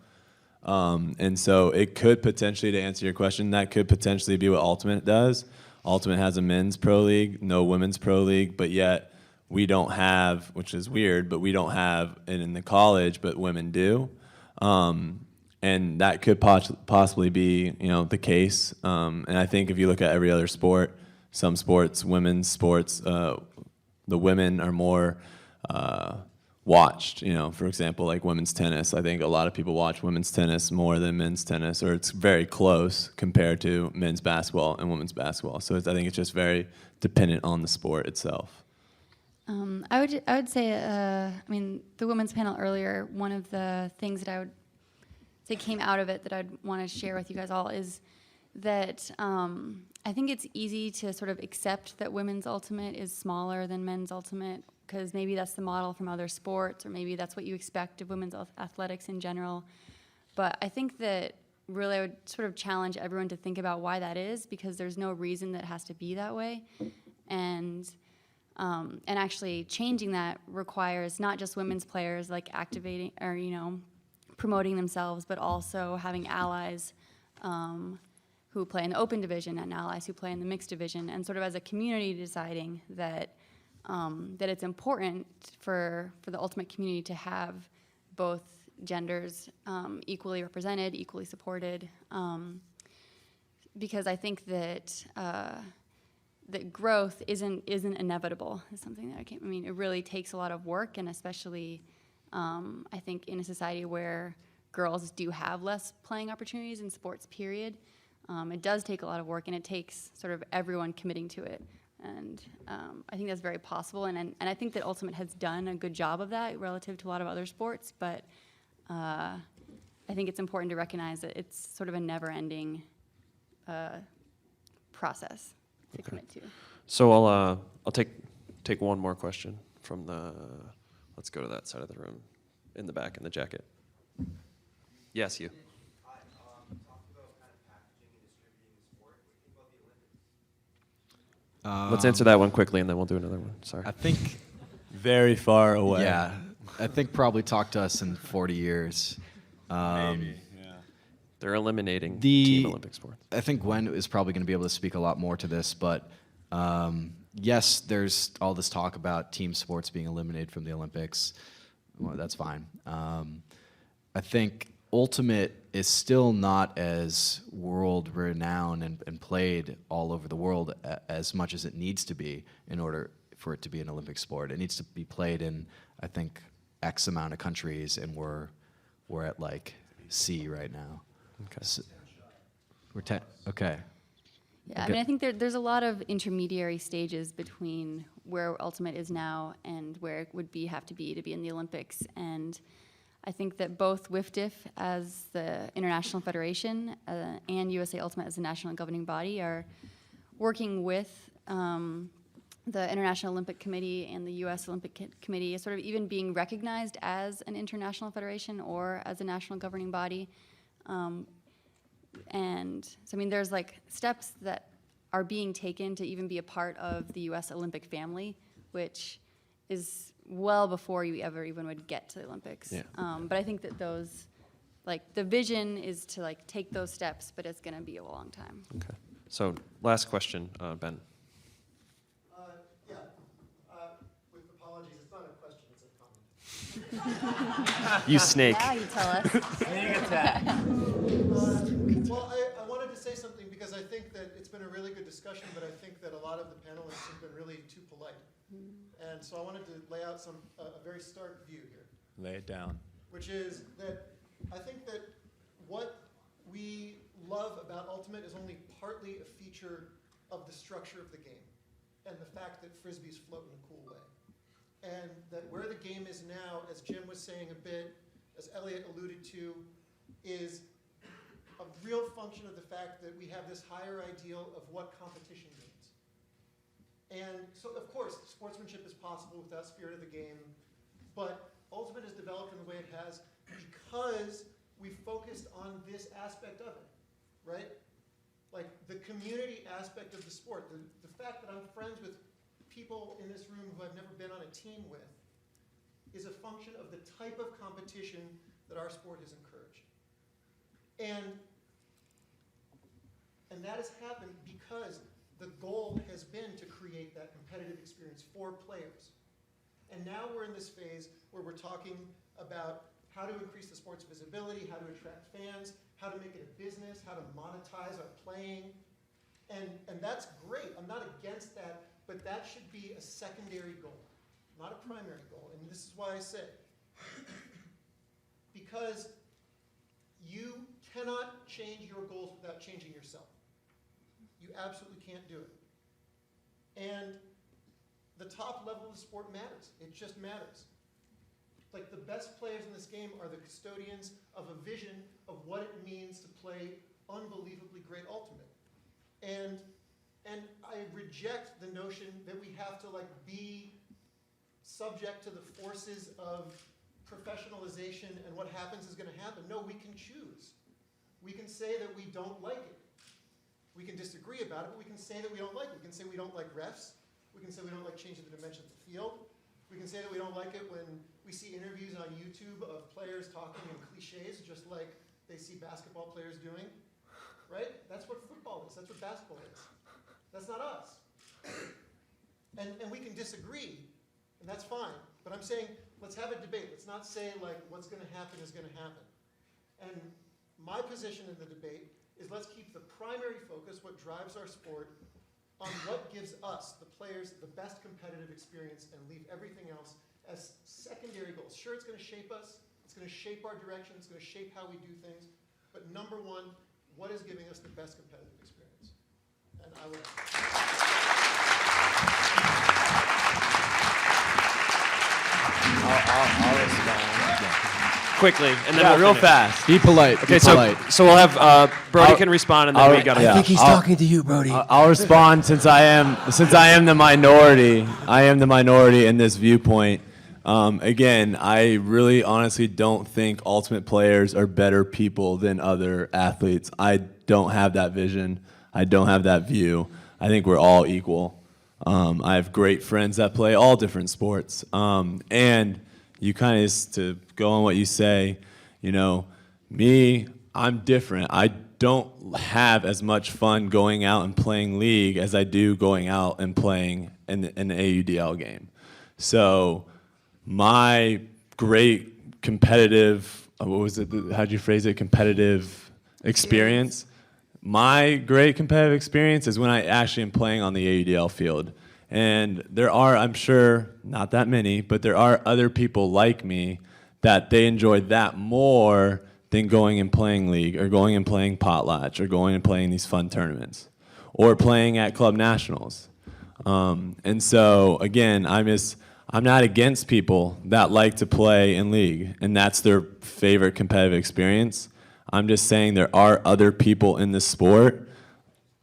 And so it could potentially, to answer your question, that could potentially be what Ultimate does. Ultimate has a men's pro league, no women's pro league, but yet we don't have, which is weird, but we don't have it in the college, but women do. And that could possibly be, the case. And I think if you look at every other sport, some sports, women's sports, the women are more watched. For example, like women's tennis. I think a lot of people watch women's tennis more than men's tennis, or it's very close compared to men's basketball and women's basketball. So I think it's just very dependent on the sport itself. I would say, the women's panel earlier, one of the things that I would say came out of it that I'd want to share with you guys all is that I think it's easy to sort of accept that women's ultimate is smaller than men's ultimate, because maybe that's the model from other sports, or maybe that's what you expect of women's athletics in general. But I think that really I would sort of challenge everyone to think about why that is, because there's no reason that it has to be that way. And actually changing that requires not just women's players like activating or, promoting themselves, but also having allies who play in the open division and allies who play in the mixed division, and sort of as a community deciding that it's important for the ultimate community to have both genders equally represented, equally supported, because I think that that growth isn't inevitable. It's something that it really takes a lot of work, and especially I think in a society where girls do have less playing opportunities in sports, period, it does take a lot of work, and it takes sort of everyone committing to it. And I think that's very possible, and I think that Ultimate has done a good job of that relative to a lot of other sports, but I think it's important to recognize that it's sort of a never-ending process to commit to. So I'll take one more question from the. Let's go to that side of the room, in the back in the jacket. Yes, you. Hi, talked about kind of packaging and distributing the sport. What do you think about the Olympics? Let's answer that one quickly, and then we'll do another one. Sorry. I think, Very far away. yeah, I think probably talk to us in 40 years. Maybe. Yeah. They're eliminating The- team Olympic sports. I think Gwen is probably going to be able to speak a lot more to this, but yes, there's all this talk about team sports being eliminated from the Olympics. Well, that's fine. I think Ultimate is still not as world renowned and played all over the world as much as it needs to be in order for it to be an Olympic sport. It needs to be played in, I think, X amount of countries, and we're at like C right now. Okay. So we're 10. Okay. Yeah, I Okay. mean, I think there's a lot of intermediary stages between where Ultimate is now and where it would have to be in the Olympics. And I think that both WIFDIF as the international federation and USA Ultimate as the national governing body are working with the International Olympic Committee and the U.S. Olympic Committee, sort of even being recognized as an international federation or as a national governing body. And so, I mean, there's like steps that are being taken to even be a part of the U.S. Olympic family, which is well before you ever even would get to the Olympics. Yeah. But I think that those, like, the vision is to like take those steps, but it's going to be a long time. Okay. So last question, Ben. Yeah, with apologies, it's not a question, it's a comment. You snake. Now you tell us. Well, I wanted to say something because I think that it's been a really good discussion, but I think that a lot of the panelists have been really too polite. And so I wanted to lay out a very stark view here, Lay it down. which is that I think that what we love about Ultimate is only partly a feature of the structure of the game and the fact that Frisbees float in a cool way. And that where the game is now, as Jim was saying a bit, as Elliot alluded to, is a real function of the fact that we have this higher ideal of what competition means. And so, of course, sportsmanship is possible without spirit of the game, but Ultimate has developed in the way it has because we focused on this aspect of it, right? Like the community aspect of the sport, the fact that I'm friends with people in this room who I've never been on a team with is a function of the type of competition that our sport has encouraged. And that has happened because the goal has been to create that competitive experience for players. And now we're in this phase where we're talking about how to increase the sport's visibility, how to attract fans, how to make it a business, how to monetize our playing. And that's great. I'm not against that, but that should be a secondary goal, not a primary goal. And this is why I say, because you cannot change your goals without changing yourself. You absolutely can't do it. And the top level of the sport matters. It just matters. Like the best players in this game are the custodians of a vision of what it means to play unbelievably great Ultimate. And I reject the notion that we have to like be subject to the forces of professionalization and what happens is going to happen. No, we can choose. We can say that we don't like it. We can disagree about it, but we can say that we don't like it. We can say we don't like refs. We can say we don't like changing the dimension of the field. We can say that we don't like it when we see interviews on YouTube of players talking in cliches, just like they see basketball players doing, right? That's what football is. That's what basketball is. That's not us. And we can disagree, and that's fine. But I'm saying, let's have a debate. Let's not say, like, what's going to happen is going to happen. And my position in the debate is let's keep the primary focus, what drives our sport, on what gives us, the players, the best competitive experience, and leave everything else as secondary goals. Sure, it's going to shape us. It's going to shape our direction. It's going to shape how we do things. But number one, what is giving us the best competitive experience? And I would... I'll respond. Quickly, and then Yeah, we'll real finish. fast. Be polite. Okay, Be polite. so we'll have Brodie can respond, and then I'll- we got to. yeah. he's I'll- talking to you, Brodie. I'll respond since I am the minority. I am the minority in this viewpoint. Again, I really honestly don't think Ultimate players are better people than other athletes. I don't have that vision. I don't have that view. I think we're all equal. I have great friends that play all different sports. And you kind of, to go on what you say, you know, me, I'm different. I don't have as much fun going out and playing league as I do going out and playing an AUDL game. So my great competitive, how'd you phrase it, competitive experience? My great competitive experience is when I actually am playing on the AUDL field. And there are, I'm sure, not that many, but there are other people like me that they enjoy that more than going and playing league or going and playing potlatch or going and playing these fun tournaments or playing at club nationals. And so, again, I'm not against people that like to play in league and that's their favorite competitive experience. I'm just saying there are other people in the sport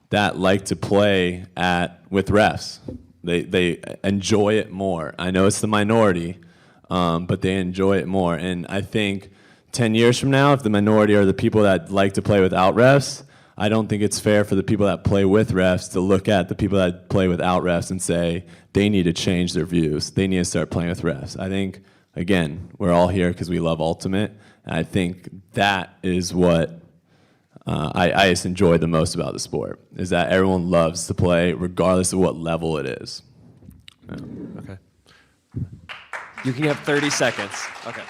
that like to play with refs. They enjoy it more. I know it's the minority, but they enjoy it more. And I think 10 years from now, if the minority are the people that like to play without refs, I don't think it's fair for the people that play with refs to look at the people that play without refs and say they need to change their views. They need to start playing with refs. I think, again, we're all here because we love Ultimate. And I think that is what I just enjoy the most about the sport, is that everyone loves to play regardless of what level it is. Yeah. Okay. You can have 30 seconds. Okay.